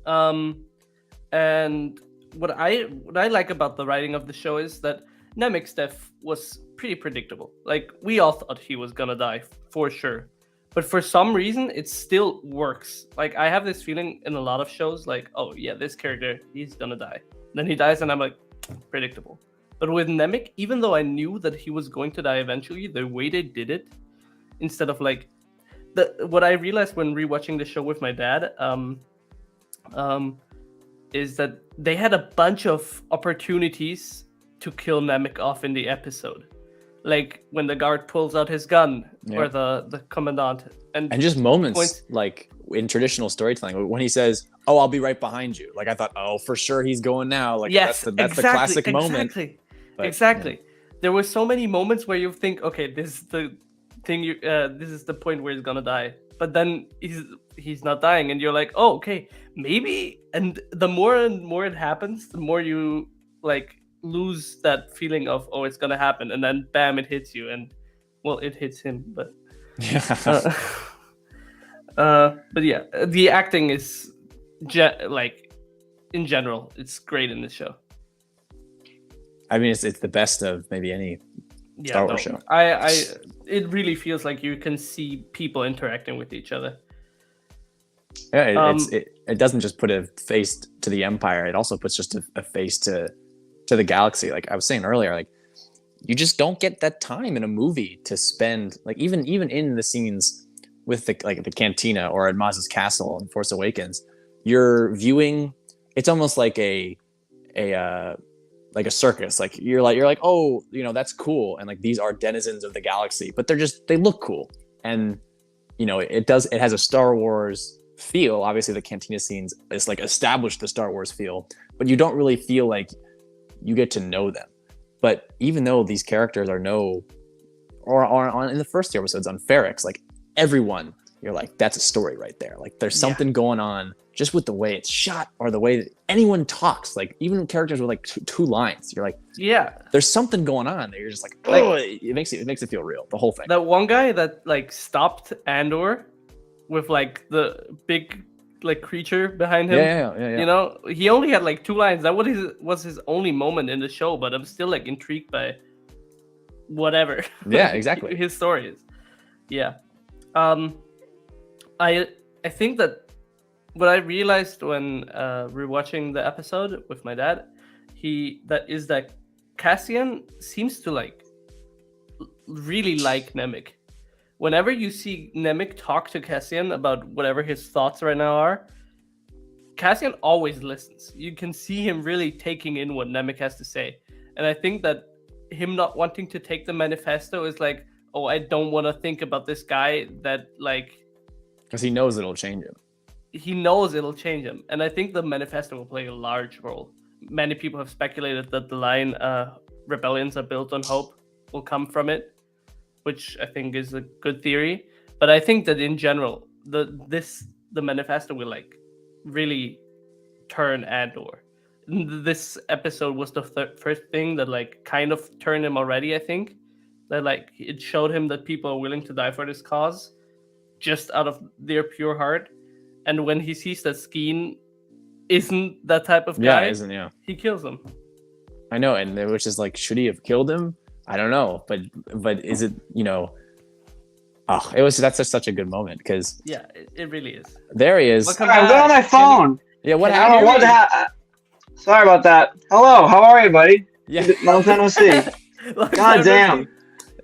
And what I like about the writing of the show is that Nemec's death was pretty predictable. Like, we all thought he was gonna die for sure. But for some reason, it still works. Like, I have this feeling in a lot of shows, like, oh yeah, this character, he's gonna die. Then he dies and I'm like, predictable. But with Nemec, even though I knew that he was going to die eventually, the way they did it, instead of like, what I realized when rewatching the show with my dad, is that they had a bunch of opportunities to kill Nemec off in the episode. Like when the guard pulls out his gun, or the commandant. And just moments like in traditional storytelling, when he says, oh, I'll be right behind you. Like, I thought, oh, for sure he's going now. Like, yes, that's the classic moment. Exactly. Yeah. There were so many moments where you think, okay, this is the thing. This is the point where he's gonna die. But then he's not dying, and you're like, oh, okay, maybe. And the more and more it happens, the more you like lose that feeling of, oh, it's gonna happen, and then bam, it hits you, and well, it hits him, but but yeah, the acting is like in general, it's great in this show. I mean, it's the best of maybe any Star Wars show. It really feels like you can see people interacting with each other. Yeah, it doesn't just put a face to the Empire. It also puts just a face to the galaxy. Like I was saying earlier, like you just don't get that time in a movie to spend. Like even in the scenes with the cantina or at Maz's castle in Force Awakens, you're viewing. It's almost like a circus. Like you're like, oh, that's cool, and like these are denizens of the galaxy, but they look cool, and it has a Star Wars feel. Obviously the cantina scenes is like established the Star Wars feel, but you don't really feel like you get to know them. But even though these characters are in the first two episodes on Ferrix, like everyone, you're like, that's a story right there. Like there's something going on just with the way it's shot or the way that anyone talks. Like even characters with like two lines, you're like, yeah, there's something going on there. You're just like, oh, it makes it feel real. The whole thing. That one guy that like stopped Andor with like the big like creature behind him. Yeah. He only had like 2 lines. That was his only moment in the show, but I'm still like intrigued by whatever. Yeah, exactly. His story is. Yeah. I think that what I realized when rewatching the episode with my dad, that Cassian seems to like really like Nemec. Whenever you see Nemec talk to Cassian about whatever his thoughts right now are, Cassian always listens. You can see him really taking in what Nemec has to say. And I think that him not wanting to take the manifesto is like, oh, I don't want to think about this guy that like... Because he knows it'll change him. He knows it'll change him. And I think the manifesto will play a large role. Many people have speculated that the line, rebellions are built on hope, will come from it, which I think is a good theory. But I think that in general, the manifesto will like really turn Andor. This episode was the first thing that like kind of turned him already. I think that like it showed him that people are willing to die for this cause, just out of their pure heart. And when he sees that Skeen isn't that type of guy, he kills him. I know, and which is like, should he have killed him? I don't know, but is it, that's just such a good moment because it really is. There he is. I'm going on my phone. Yeah, what happened? I don't know sorry about that. Hello, how are you, buddy? Yeah, long time no see. God damn.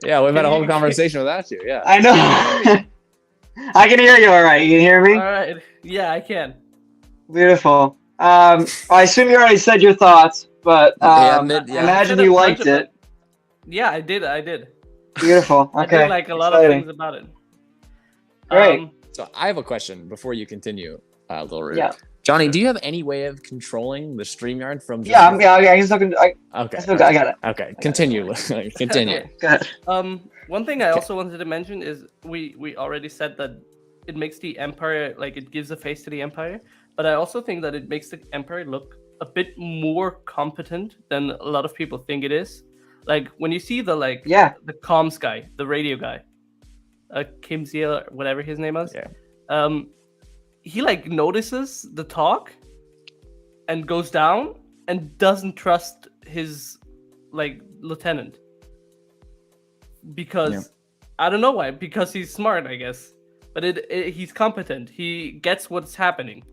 Yeah, we've had a whole you- conversation without you. Yeah. I know. I can hear you all right. You can hear me? All right. Yeah, I can. Beautiful. I assume you already said your thoughts, but Yeah, I yeah. imagine Should've you learned liked about- it. Yeah, I did. Beautiful. I Okay. did like a lot Exciting. of things about it. Great. So I have a question before you continue, Lil Root. Yeah. Johnny, do you have any way of controlling the StreamYard from? Just Yeah, I can still. Okay. I got it. Okay. Continue. Continue. Okay. Go ahead. One thing I also wanted to mention is we already said that it makes the Empire, like, it gives a face to the Empire, but I also think that it makes the Empire look a bit more competent than a lot of people think it is. Like when you see the the comms guy, the radio guy, Kim Zia, whatever his name is. Yeah. He like notices the talk and goes down and doesn't trust his like lieutenant because I don't know why, because he's smart, I guess, but he's competent. He gets what's happening.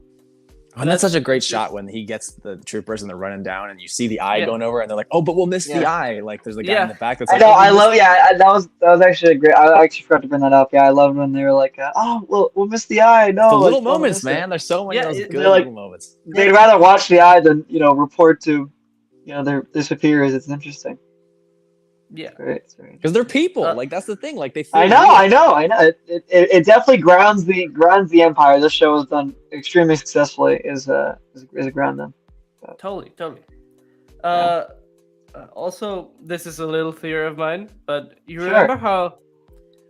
And that's such a great shot when he gets the troopers and they're running down and you see the eye going over and they're like, oh, but we'll miss the eye. Like there's a guy in the back that's I like, know. oh, I love. Yeah, that was actually a great. I actually forgot to bring that up. Yeah, I love when they were like, oh, we'll miss the eye. No, the little like, we'll moments, miss it. man. There's so many of those good they're like- little moments. They'd rather watch the eye than report to their superiors. It's interesting. Yeah. It's great. It's great. Because they're people. Like that's the thing. Like they feel I know. It definitely grounds the Empire. This show has done extremely successfully. Is a ground them. Totally. Also, this is a little theory of mine, but you remember how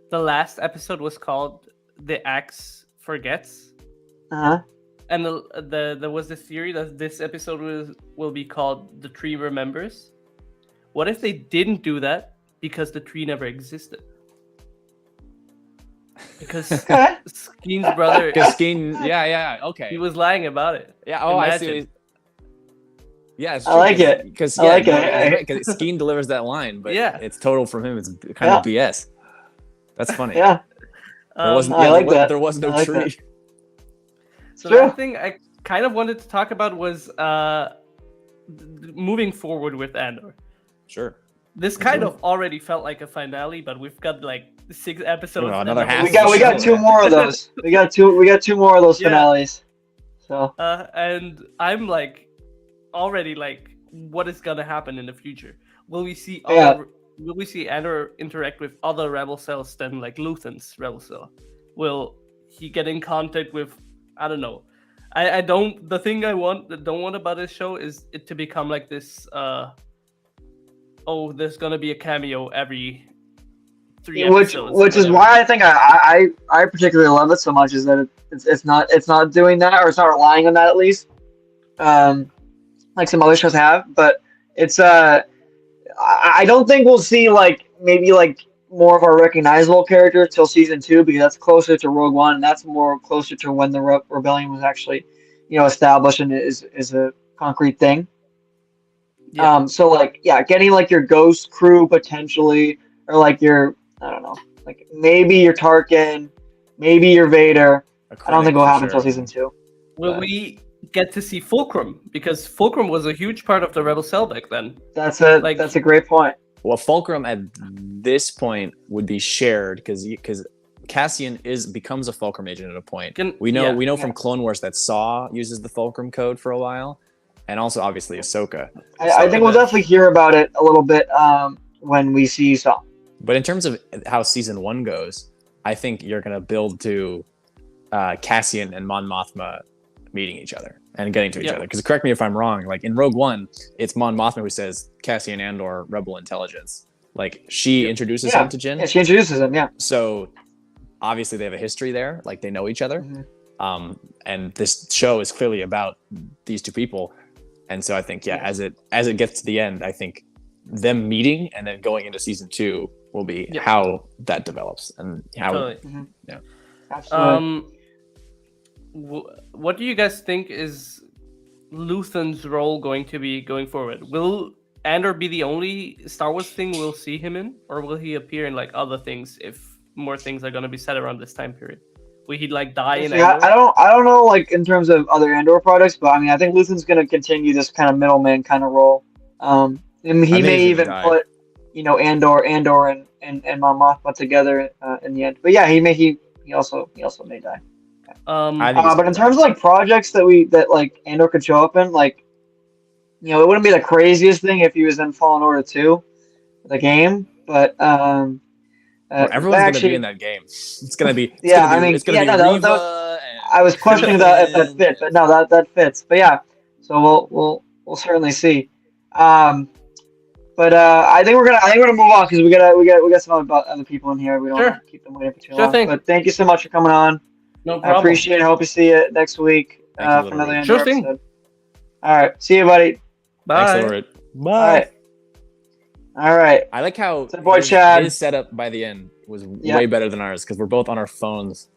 the last episode was called "The Axe Forgets"? And there was this theory that this episode will be called "The Tree Remembers." What if they didn't do that because the tree never existed? Because Skeen's brother, Skeen, okay. he was lying about it. Yeah. Oh, Imagine. I see. Yeah, it's true. I like it. Because I like it. because Skeen delivers that line, but Yeah. it's total from him. It's kind of BS. That's funny. Yeah. There wasn't. I like that. There was no I like tree. that. So True. the other thing I kind of wanted to talk about was moving forward with Andor. Sure. This kind of already felt like a finale, but we've got like 6 episodes. Oh, another and half. We got 2 more of those. We got two more of those finales. So and I'm like already like, what is gonna happen in the future? Will we see will we see Andor interact with other rebel cells than like Luthen's rebel cell? Will he get in contact with, I don't know. I don't, the thing I don't want about this show is it to become like this there's gonna be a cameo every 3 episodes. which is why I think I particularly love it so much, is that it's not doing that, or it's not relying on that, at least like some other shows have. But it's I don't think we'll see maybe more of our recognizable characters till season 2, because that's closer to Rogue One, and that's more closer to when the rebellion was actually established and is a concrete thing. So getting your Ghost crew potentially, or your, I don't know, maybe your Tarkin, maybe your Vader. I don't think it will happen until season 2. Will we get to see Fulcrum? Because Fulcrum was a huge part of the Rebel Cell back then. That's a great point. Well, Fulcrum at this point would be shared because Cassian becomes a Fulcrum agent at a point. We know from Clone Wars that Saw uses the Fulcrum code for a while, and also obviously Ahsoka. I think we'll definitely hear about it a little bit when we see Saw. But in terms of how season 1 goes, I think you're gonna build to Cassian and Mon Mothma meeting each other and getting to each other. Because correct me if I'm wrong, in Rogue One, it's Mon Mothma who says Cassian Andor Rebel Intelligence. She introduces him to Jin. Yeah, she introduces him. Yeah. So obviously they have a history there. They know each other. Mm-hmm. And this show is clearly about these two people. And so I think as it gets to the end, I think them meeting and then going into season 2 will be how that develops and how. Totally. Yeah. Absolutely. What do you guys think is Luthen's role going to be going forward? Will Andor be the only Star Wars thing we'll see him in, or will he appear in other things if more things are going to be set around this time period? Will he die in Andor? I don't know in terms of other Andor products, but I think Luthen's going to continue this kind of middleman kind of role. And he may even put Andor and Mon Mothma together in the end. But yeah, he also may die. I think But in terms of like projects that like Andor could show up in, like it wouldn't be the craziest thing if he was in Fallen Order 2, the game. But everyone's gonna be in that game. It's gonna be. It's yeah, gonna be, it's gonna be Reva I was questioning if that fit, but no, that fits. But yeah, so we'll certainly see. But I think we're gonna move on because we got some other people in here. We don't want to keep them waiting for too long. Thing. But thank you so much for coming on. No problem. I appreciate it. Hope you see you next week Thank you, for another Lord. Andor Sure thing. episode. All right, see you, buddy. Bye. Thanks, Lord. Bye. All right. I like how So, boy, Chad. his setup by the end was Yeah. way better than ours because we're both on our phones.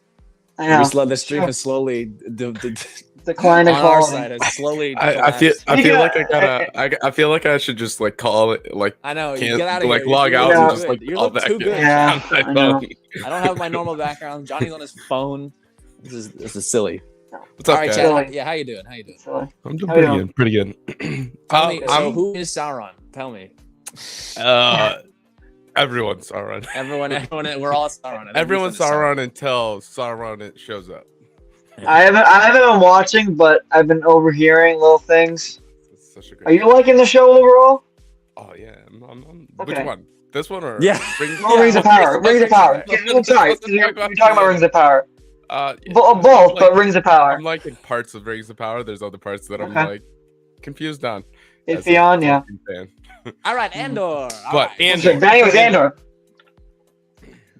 I know. The stream is slowly Declining on our quality. side. It's slowly. I feel Speaking like of- I feel like I should just like call it like I know. can't Get out of like here. log You're out too and Yeah. just good. like You call look back too in. good. Yeah, on my I know. phone. I don't have my normal background. Johnny's on his phone. This is silly. What's All up, right, guys? Chad. Silly. Yeah, how you doing? How you doing? So, I'm doing How you pretty doing? good. Pretty good. Tell me. So I'm who is Sauron? Tell me. everyone's Sauron. Everyone. We're all Sauron. I think Everyone's we said Sauron until Sauron shows up. I haven't been watching, but I've been overhearing little things. It's such a great Are you liking the show overall? Oh yeah. Okay. Which one? This one or Yeah. Rings of Power. Rings of Power. I'm sorry, you're talking about Rings of Power. Both, but Rings of Power. I'm liking parts of Rings of Power. There's other parts that I'm Okay. like confused on. It's as a beyond, yeah. Tolkien fan. All right, Andor. All But right. Andor, Bang with Andor.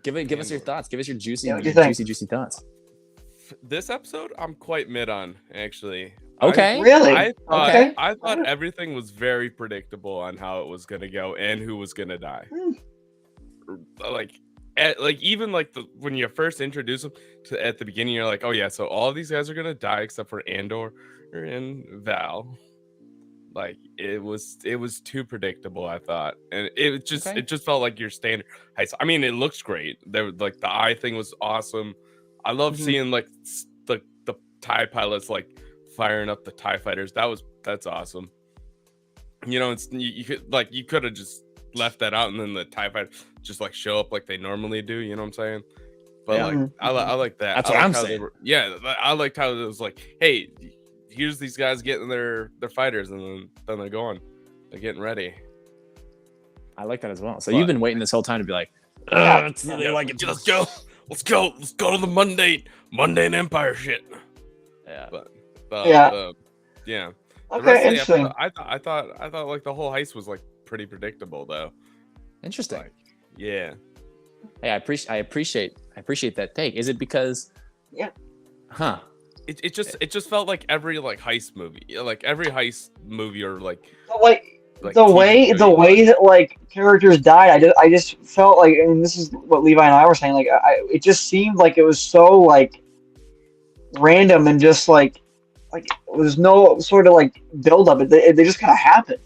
Give us your thoughts. Give us your juicy, Yeah, what do you think? juicy thoughts. this episode I'm quite mid on actually. Okay. Really? Okay. I thought everything was very predictable on how it was gonna go and who was gonna die. Like even like when you first introduce them at the beginning, you're like, oh yeah, so all of these guys are gonna die except for Andor and Val. Like it was too predictable, I thought, and it just felt like your standard heist. I mean, it looks great. There, like the eye thing was awesome. I love seeing like the TIE pilots like firing up the TIE fighters. That's awesome. You could have just left that out and then the TIE fighters just like show up like they normally do. You know what I'm saying? But Yeah. like I like that. That's I what like I'm how they saying. I liked how it was like, hey, here's these guys getting their fighters and then they're going. They're getting ready. I like that as well. So But- you've been waiting this whole time to be like, Let's go to the mundane empire shit. Yeah. But Yeah. yeah. The Okay, rest of the interesting. episode, I thought like the whole heist was like pretty predictable though. Interesting. Like, yeah. Hey, I appreciate that take. Is it because? Yeah. Huh. It just felt like every like heist movie, or like Like TV the way that like characters died, I just felt like, and this is what Levi and I were saying, like it just seemed like it was so like random and just like there was no sort of like build up. They just kind of happened.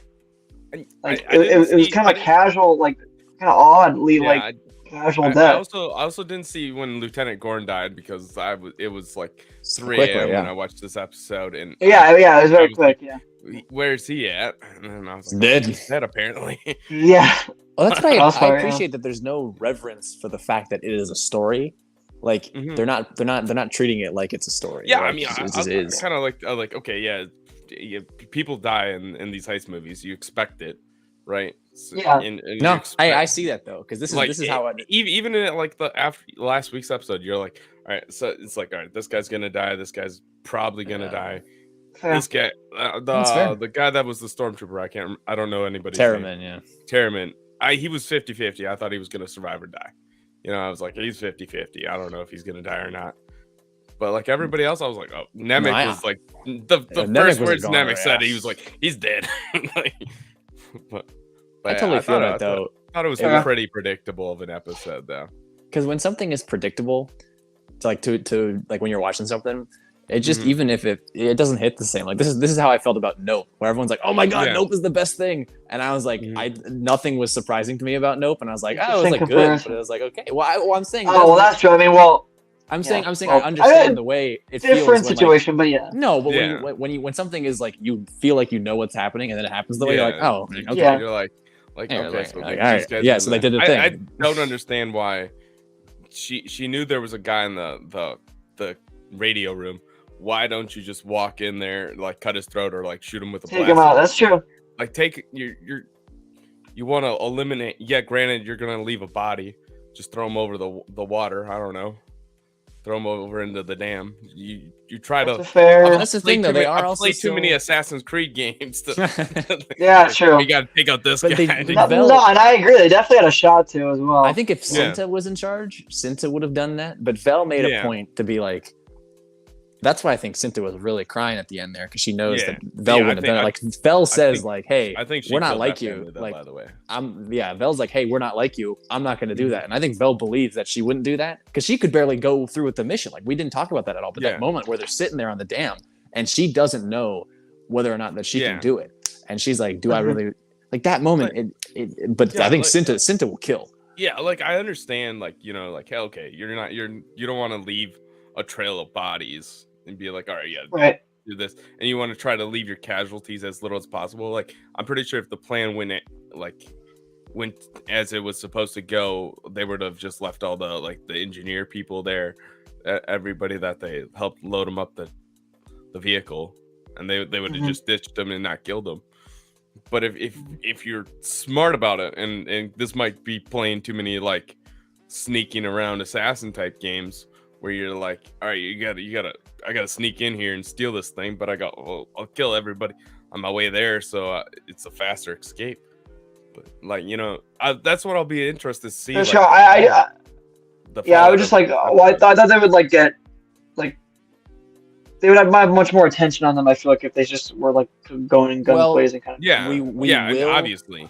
Like it was kind of casual, like kind of oddly like casual I death. also didn't see when Lieutenant Gorn died because it was like 3 Quickly, a.m. when yeah. I watched this episode and Yeah, it was I very was quick. like, Yeah, where's he at? And then I was like, Dead. he's dead apparently. yeah. Well, that's what That's I fair, yeah. appreciate that there's no reverence for the fact that it is a story. Like Mhm. they're not treating it like it's a story. Yeah, Like, I mean, it I just is. kind of like okay, yeah, people die in these heist movies. You expect it, right? So, Yeah. and you No, expect- I see that though because this is how I. even in like the after last week's episode, you're like, all right, so it's like, all right, this guy's gonna die. This guy's probably gonna die. Fair. This guy, That's fair. the guy that was the stormtrooper, I don't know anybody's name. Terriman, yeah. Terriman. He was 50-50. I thought he was gonna survive or die. I was like, he's 50-50. I don't know if he's gonna die or not. But like everybody else, I was like, oh, Nemec I- was like the Nemec first was a words goner, Nemec said. yeah. He was like, he's dead. Like, but I totally feel thought- that though. I thought it was Yeah. pretty predictable of an episode though. Because when something is predictable, to like when you're watching something, it just Mhm. even if it doesn't hit the same. Like this is how I felt about Nope, where everyone's like, "Oh my god, Yeah. Nope is the best thing," and I was like, Mhm. nothing was surprising to me about Nope, and I was like, "Oh, it was Interesting like good," comparison. but it was like, okay. Well, I'm saying, Oh well, that's true. I mean, well, I'm saying, well, I understand the way it feels. different when, like- situation, but yeah. no, but Yeah. when something is like you feel like you know what's happening, and then it happens the way you're like, Yeah. oh, okay. Yeah. You're like Like, Yeah, okay, like, so like, these all right. guys Yeah, do so they that. did the I thing. don't understand why she knew there was a guy in the radio room. Why don't you just walk in there, like cut his throat or like shoot him with a Take him blaster? out. That's true. Like take you want to eliminate. Yeah, granted, you're gonna leave a body. Just throw him over the water. I don't know. Throw him over into the dam. You try That's to. a fair. That's the thing, though. They are also played too many still- Assassin's Creed games. Yeah, true. We got to take out this But they- guy. they- No, Vel- no, and I agree. They definitely had a shot to as well. I think if Yeah. Cinta was in charge, Cinta would have done that. But Vel made Yeah. a point to be like, that's why I think Cinta was really crying at the end there because she knows Yeah. that Vel Yeah, I wouldn't have done it. think- Like Vel says, think- like, hey, I think she we're not killed like that you. family, though, Like, by the way. Vel's like, hey, we're not like you. I'm not going to do that. And I think Vel believes that she wouldn't do that because she could barely go through with the mission. Like we didn't talk about that at all. But Yeah. that moment where they're sitting there on the dam and she doesn't know whether or not that she Yeah. can do it. And she's like, do I really like that moment? But Yeah, I think like- Cinta will kill. Yeah, like I understand, like like hey, okay, you don't want to leave a trail of bodies and be like, all right, yeah, right. do this, and you want to try to leave your casualties as little as possible. Like I'm pretty sure if the plan went as it was supposed to go, they would have just left all the engineer people there, everybody that they helped load them up the vehicle, and they would have just ditched them and not killed them. But if you're smart about it, and this might be playing too many like sneaking around assassin type games where you're like, all right, I gotta sneak in here and steal this thing, but I'll kill everybody on my way there, so it's a faster escape. But that's what I'll be interested to see. For like, sure. the Yeah, I fallout would just of- like. Well, I thought they would like get like. They would have much more attention on them. I feel like if they just were like going and guns Well, blazing kind of. yeah, we yeah, and will- obviously.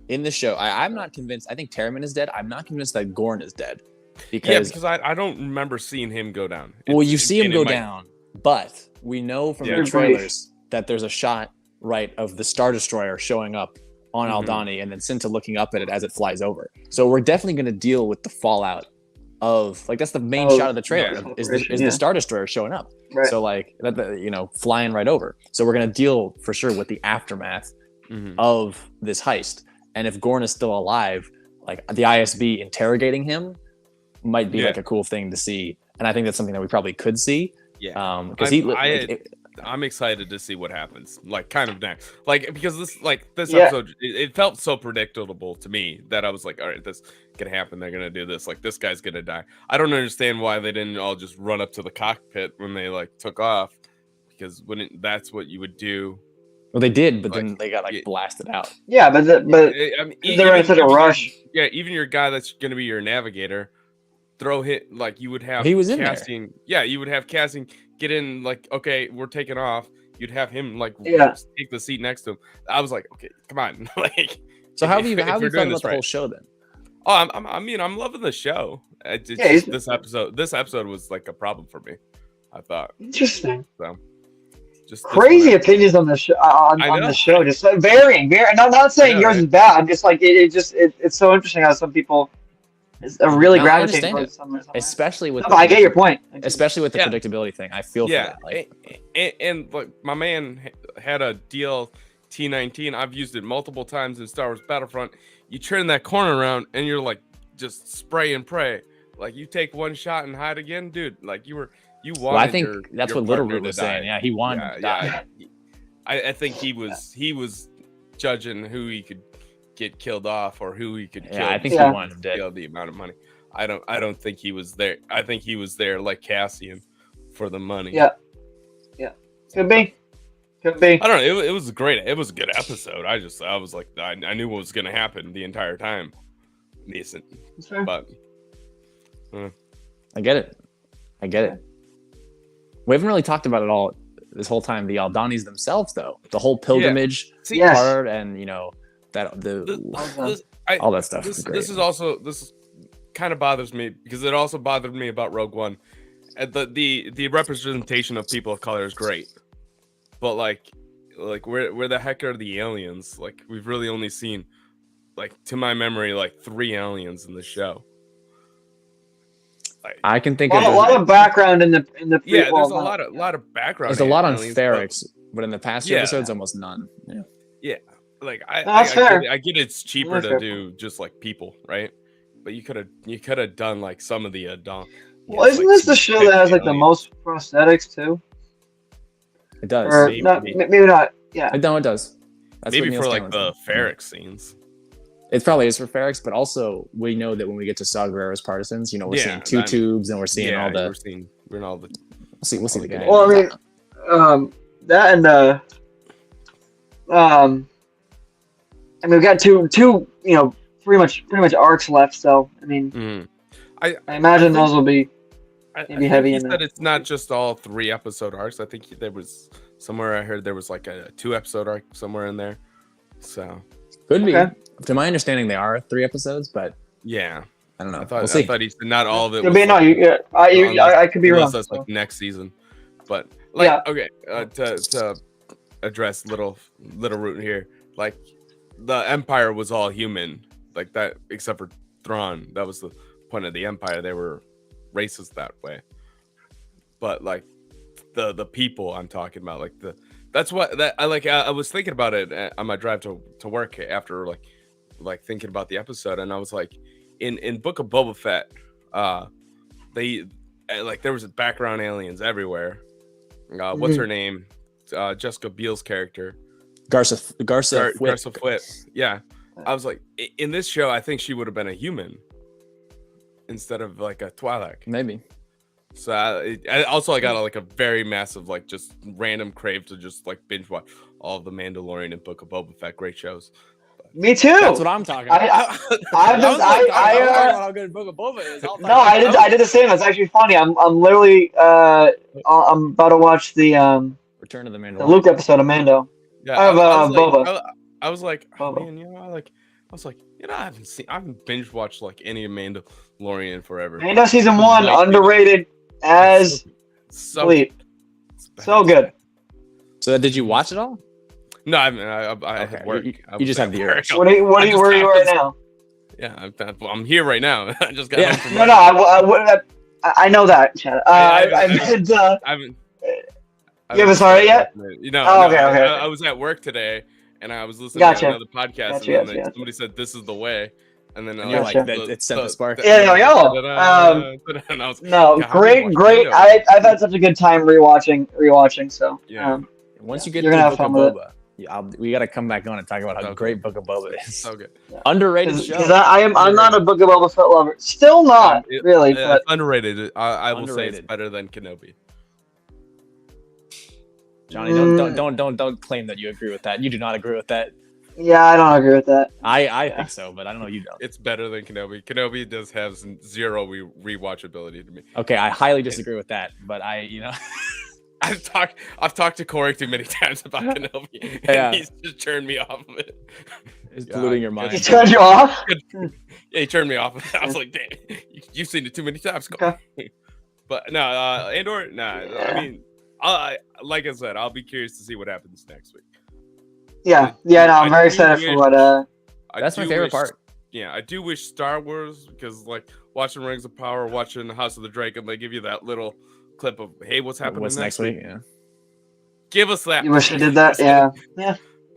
In the show, I'm not convinced. I think Terriman is dead. I'm not convinced that Gorn is dead. Yeah, Because, because I don't remember seeing him go down. well, you see him and it go might- down, but we know from Yeah. the Good brief. trailers that there's a shot, right, of the Star Destroyer showing up on Mhm. Aldhani and then Cinta looking up at it as it flies over. So we're definitely going to deal with the fallout of, like, that's the main Oh, shot of the trailer, yeah. is Yeah. the Star Destroyer showing up. Right. So, like, flying right over. So we're going to deal for sure with the aftermath Mhm. of this heist. And if Gorn is still alive, like the ISB interrogating him might be Yeah. like a cool thing to see. And I think that's something that we probably could see. Yeah. Because I'm excited to see what happens. Like, kind of next, like, because this Yeah. episode, it felt so predictable to me that I was like, all right, this gonna happen. They're gonna do this. Like, this guy's gonna die. I don't understand why they didn't all just run up to the cockpit when they like took off, because that's what you would do. well, they did, but like, then they got like yeah. blasted out. Yeah, but I mean, they're in such a rush. Yeah, even your guy that's gonna be your navigator, throw hit like you would have. He was in there. casting. Yeah, you would have casting get in like, okay, we're taking off. You'd have him like Yeah. take the seat next to him. I was like, okay, come on, like. So how have if you felt we're about doing the this whole right. show then? Oh, I'm loving the show. It's Yeah, he's- just this episode was like a problem for me. I thought Interesting. so. Just this Crazy one, opinions on the show. On I know. the show, just varying. And I'm not saying Yeah, yours right. is bad. I'm just like it's so interesting how some people really No, I gravitate understand towards it. some. Especially with No, but I get your point. especially with the Yeah. predictability thing. I feel Yeah, for that. Like, and like my man had a DL-T19. I've used it multiple times in Star Wars Battlefront. You turn that corner around and you're like just spray and pray. Like you take one shot and hide again, dude. Like you wanted. well, I think your- that's your what Little partner Root to was die. saying. Yeah, he wanted to die. Yeah. I think he was judging who he could get killed off or who he could kill. Yeah, I think Yeah. he wanted him dead. The amount of money. I don't think he was there. I think he was there like Cassian for the money. Yeah. Could be. Could be. I don't know. It was great. It was a good episode. I was like, I knew what was gonna happen the entire time. Decent, That's fair. but I get it. I get it. We haven't really talked about it all this whole time. The Aldanis themselves, though, the whole pilgrimage see, Yes. part, and that all that stuff. is great. This kind of bothers me because it also bothered me about Rogue One. And the representation of people of color is great, but like where the heck are the aliens? Like we've really only seen, like to my memory, like 3 aliens in the show. Like, I can think A of lot of background in the yeah, prequel. there's a lot of background. there's a lot on aliens, Ferrix, but in the past few Yeah. episodes, almost none. Yeah. like That's fair. I get it's cheaper That's to fair. do just like people, right? But you could have done like some of the Well, isn't this the show that has like the most prosthetics too? It does. Or Maybe. not? Maybe not. Yeah. No, it does. That's maybe what for Neil like Scanlon's the doing. Ferric scenes. It probably is for Ferrix, but also we know that when we get to Saw Gerrera's partisans, we're Yeah, seeing 2 tubes and we're seeing all the. we're in all the. We'll see the good. Well, I mean, that and I mean, we've got two, pretty much arcs left. So I mean, Mhm. I imagine those will be. Maybe heavy he in said that. it's not just all 3-episode arcs. I think there was somewhere I heard there was like a 2-episode arc somewhere in there. So Could be. Okay. To my understanding, they are 3 episodes, but yeah, I don't know. I thought We'll see. he said not all of it. Could Was be, no, like, I could be wrong. unless that's so. like next season. But like Yeah. okay, to address little root here, like the Empire was all human, like that, except for Thrawn. That was the point of the Empire. They were racist that way. But like the people I'm talking about, like that's what that I like. I was thinking about it on my drive to work after like thinking about the episode, and I was like, in Book of Boba Fett, they like there was background aliens everywhere. What's her name? Jessica Biel's character, Garza Garza Fwip. Yeah, I was like, in this show, I think she would have been a human instead of like a Twi'lek. Maybe. So I got like a very massive, like just random crave to just like binge watch all of the Mandalorian and Book of Boba Fett. Great shows. Me too. That's what I'm talking about. I'm talking about how good Book of Boba is. No, I did the same. That's actually funny. I'm literally I'm about to watch the Return of the the Mandalorian. Luke episode of Mando. Yeah, Boba. I was like, oh, Boba. man, I haven't binge watched like any of Mandalorian forever. Mando season 1 underrated as sleep. So good. So did you watch it all? No, I had work. You just have the urge. Where are you right now? Yeah, I'm here right now. I just got Yeah. home from No, I know that, Chad. I did. I haven't. You haven't started yet? You know, Oh, okay. I was at work today, and I was listening Gotcha. to another podcast, Gotcha, and then gotcha. somebody said, "This is the way," and then And you're like, Gotcha. it sent the spark. Yeah, no, and I was, No, God, how do you great. watch Mando? I've had such a good time rewatching. So Yeah. Once you get You're to gonna Book have of fun with Boba, we got to come back on and talk about how Okay. great Book of Boba is. So good. Underrated show. because I'm not a Book of Boba Fett lover. Still not really, Yeah, but it's underrated. I will say it's Underrated. better than Kenobi. Johnny, don't claim that you agree with that. You do not agree with that. yeah, I don't agree with that. I think so, but I don't know. You don't. It's better than Kenobi. Kenobi does have zero rewatchability to me. Okay, I highly disagree with that, but I've talked to Corey too many times about Kenobi, and Yeah. he's just turned me off of it. it's Yeah, polluting your He mind. turned you off. Yeah, he turned me off. I was like, "Damn, you've seen it too many times." Okay. But no, Andor. Nah, I mean, like I said, I'll be curious to see what happens next week. Yeah. No, I'm very excited for what. That's my favorite part. Yeah, I do wish Star Wars, because like watching Rings of Power, watching House of the Dragon, they give you that little clip of, hey, what's happening What's next week? Yeah. Give us that. You wish you did that. Yeah.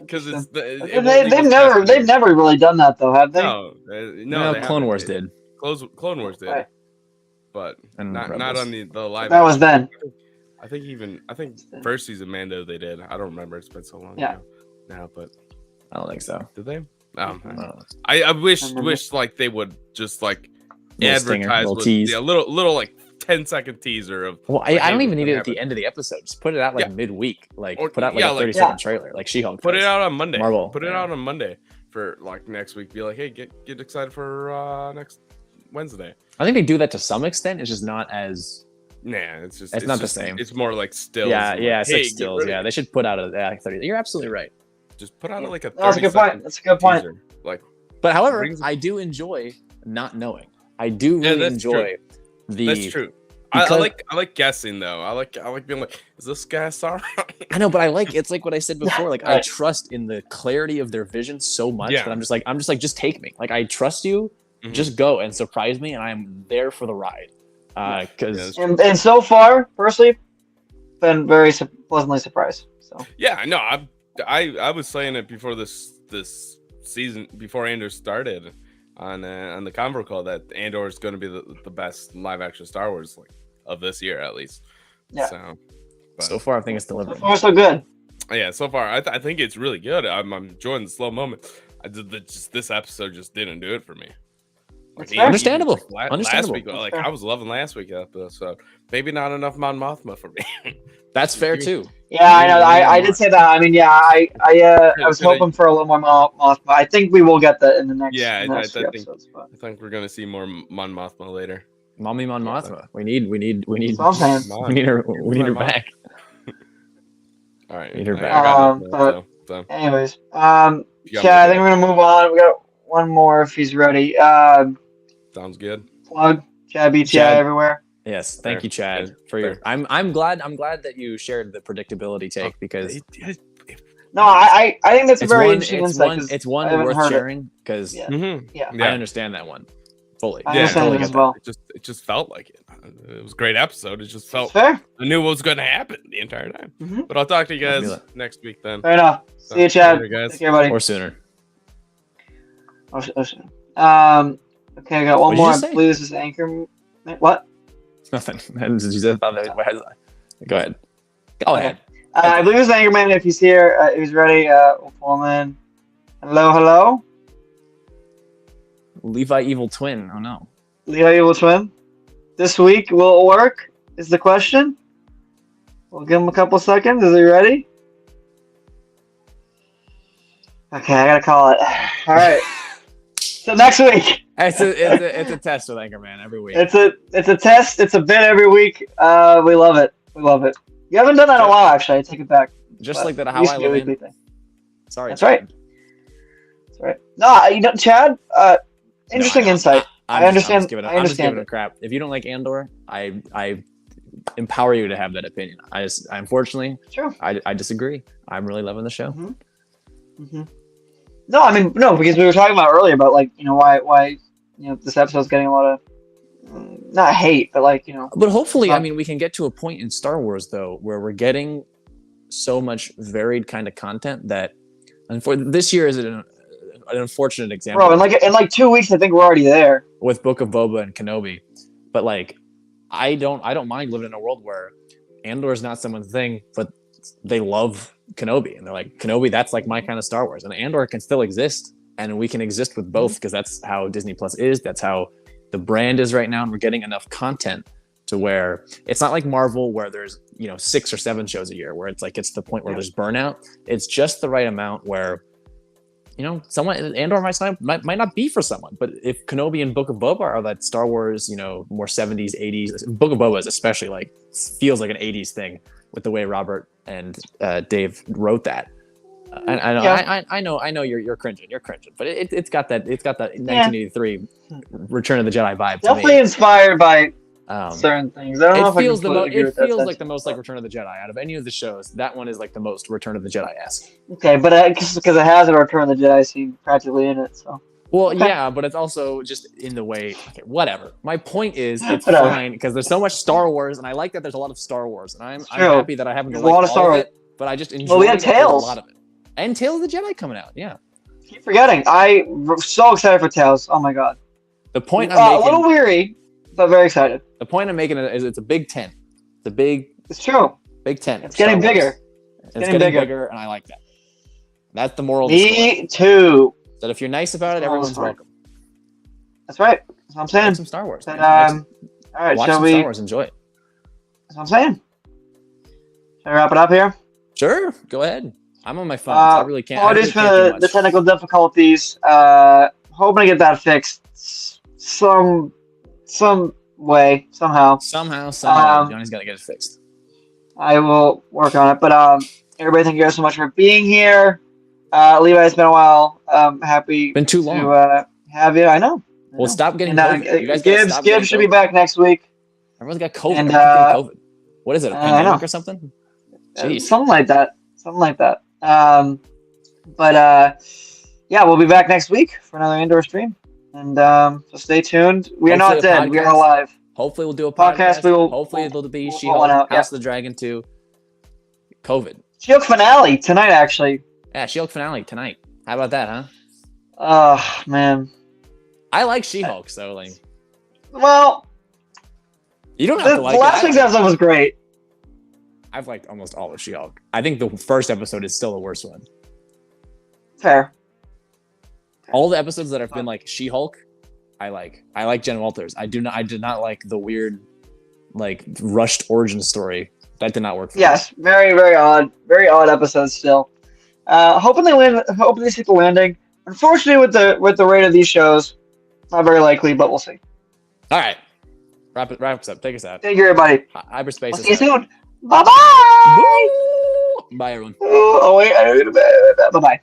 Because it's They've never really done that though, have they? no, No, they Clone haven't. Wars did. Clone Wars did, Right. but And not Rebels. on the live. That was then. I think first season Mando they did. I don't remember. It's been so long Yeah. ago now, but I don't think so. did they? I don't know. I wish remember. like they would just like Little stinger, advertise little with tease. a little like 10-second teaser of. Well, like, I don't hey, even need it what's at the gonna end of the episode. Just put it out like Yeah. midweek. Like Or- put out like yeah, a like- 30-second trailer, like She-Hulk. Put it does. out on Monday. Marvel. Put it Yeah. out on Monday for like next week. Be like, hey, get excited for next Wednesday. I think they do that to some extent. It's just not as. Nah, it's just It's not the just- same. It's more like stills. Yeah, and yeah, like, it's hey, like get stills. rid of Yeah, it. they should put out a 30. You're absolutely right. Just put out like a. That's a good 30-second point. That's a good point. teaser. Like, But however, Rings- I do enjoy not knowing. I do Yeah, really that's enjoy the. that's true. I because- like guessing though. I like being like, is this guy Sauron? I know, but I like it's like what I said before. Like I Right. trust in the clarity of their vision so much Yeah. that I'm just like, just take me. Like I trust you. Mhm. Just go and surprise me, and I'm there for the ride. Because And so far, personally, been very pleasantly surprised. So Yeah, no, I was saying it before this this season before Andor started on the convo call that Andor is going to be the best live action Star Wars of this year at least. Yeah. So far, I think it's So delivering. far, so good. Yeah, so far I think it's really good. I'm enjoying the slow moment. This episode just didn't do it for me. That's Even fair. Understandable. Last Understandable. week, That's fair. I was loving last week's episode. Maybe not enough Mon Mothma for me. That's fair too. Yeah, I know. I did say that. I mean, yeah, I was Could I- hoping for a little more Mothma. I think we will get that in the next, Yeah, in the I next few think- episodes. But I think we're gonna see more Mon Mothma later. Mommy Mon Mothma. We need that's what I'm saying. we need her back. All right, Need her I back. got it, But- so. Anyways, You got Chad, I more think we're gonna move on. We got one more if he's ready. Sounds good. Plug Chad BTI Chad. everywhere. Yes, thank Fair, you, Chad, fair, for your. fair. I'm glad that you shared the predictability take because No, I think that's a it's very one interesting it's insight. one 'Cause it's I one haven't worth heard it. sharing because Yeah. Mhm. Yeah. I Yeah, understand that one fully. I Yeah, understand totally it get as that. well. it just felt like it. It was a great episode. It just It's felt fair. I knew what was going to happen the entire time. Mhm. But I'll talk to you I guys feel next week then. Fair enough. So, See you, Chad. later, guys. Take care, buddy. Or sooner. Okay, I got one What did you more. I say? believe this is Anchor. What? Nothing. You said about that. Go ahead. Go ahead. I believe this is Anchorman. If he's here, if he's ready, we'll pull him in. Hello. Levi Evil Twin. Oh no. Levi Evil Twin. This week will it work? Is the question. We'll give him a couple seconds. Is he ready? Okay, I gotta call it. All right. So next week. It's a test with Anchorman every week. It's a test. It's a bit every week. We love it. We love it. You haven't done that in a while, actually. I take it back. Just But like that. it How used I to be a live weekly in. thing. Sorry. That's right. That's right. No, you know, Chad. Interesting insight. I understand- I'm just giving I I'm just understand giving a it. crap. If you don't like Andor, I empower you to have that opinion. I unfortunately True. I disagree. I'm really loving the show. Mm-hmm. No, I mean no, because we were talking about earlier about like why this episode's getting a lot of not hate, but like But hopefully, Not- I mean, we can get to a point in Star Wars though where we're getting so much varied kind of content that, and for this year is an unfortunate example. bro. In like 2 weeks, I think we're already there. With Book of Boba and Kenobi, but like I don't mind living in a world where Andor is not someone's thing, but they love Kenobi and they're like Kenobi. That's like my kind of Star Wars, and Andor can still exist, and we can exist with both because that's how Disney Plus is. That's how the brand is right now, and we're getting enough content to where it's not like Marvel where there's 6 or 7 shows a year where it's like it's the point where there's burnout. It's just the right amount where someone Andor might not be for someone, but if Kenobi and Book of Boba are that Star Wars, more 70s, 80s, Book of Boba is especially like feels like an 80s thing with the way Robert and Dave wrote that. I know you're cringing, but it's got that 1983 Return of the Jedi vibe. To Definitely me. inspired by Um, certain things. I don't know it if I feels completely agree with that like the sentiment, most like Return of the Jedi out of any of the shows. That one is like the most Return of the Jedi-esque. Okay, but because it has a Return of the Jedi scene practically in it, so Well, Okay. yeah, but it's also just in the way. Okay, whatever. My point is, it's Whatever. fine because there's so much Star Wars, and I like that there's a lot of Star Wars, and I'm true. happy that I haven't There's liked a lot of all Star of Wars. it, but I just enjoy Well, we had that there's Tales. a lot of it, and Tales of the Jedi coming out. Yeah, keep forgetting. I'm so excited for Tales. Oh my god. the point A I'm little making, weary, but very excited. the point I'm making is it's a Big 10. It's a big It's true. Big 10. It's getting Star Wars. bigger. It's getting getting bigger. bigger, and I like that. That's the moral of the story. Me too. That if you're nice about it, That's the moral of the everyone's story. welcome. That's right. That's what I'm saying. Watch some Star Wars. But, man. all right, Watch shall some we? Star Wars. Enjoy it. That's what I'm saying. Shall we wrap it up here? Sure, go ahead. I'm on my phone, so I really can't. I really Apologies for can't do the much. technical difficulties. Hoping to get that fixed some way, somehow. Somehow, Johnny's got to get it fixed. I will work on it. But everybody, thank you guys so much for being here. Levi, it's been a while. Happy Been too long. to have you. I know. Well, stop getting And COVID. You guys gotta stop getting Gibbs should be COVID. back next week. Everyone's got COVID. And, Everyone's got COVID. What is it? A I pandemic know. or something? Uh, Jeez. something like that. Yeah, we'll be back next week for another indoor stream. And so stay tuned. We are not Hopefully a dead. We are podcast. alive. Hopefully, we'll do a Podcast, podcast. we will- Hopefully, it'll be we'll She-Hulk, roll it out, House of the Dragon 2, COVID. She-Hulk finale tonight, actually. Yeah, She-Hulk finale tonight. How about that, huh? Oh man. I like She-Hulk, so like Well, you don't have the to like last it. week's episode was great. I've liked almost all of She-Hulk. I think the first episode is still the worst one. Fair. All the episodes that have been like She-Hulk, I like. I like Jen Walters. I did not like the weird, like rushed origin story. That did not work for me. Yes, very odd episode still. Hoping they land. Hoping they stick the landing. Unfortunately, with the rate of these shows, not very likely, but we'll see. All right. Wrap us up. Take us out. Thank you, everybody. Hyperspace. We'll see you soon. Bye bye. Bye, everyone. Oh wait, bye bye.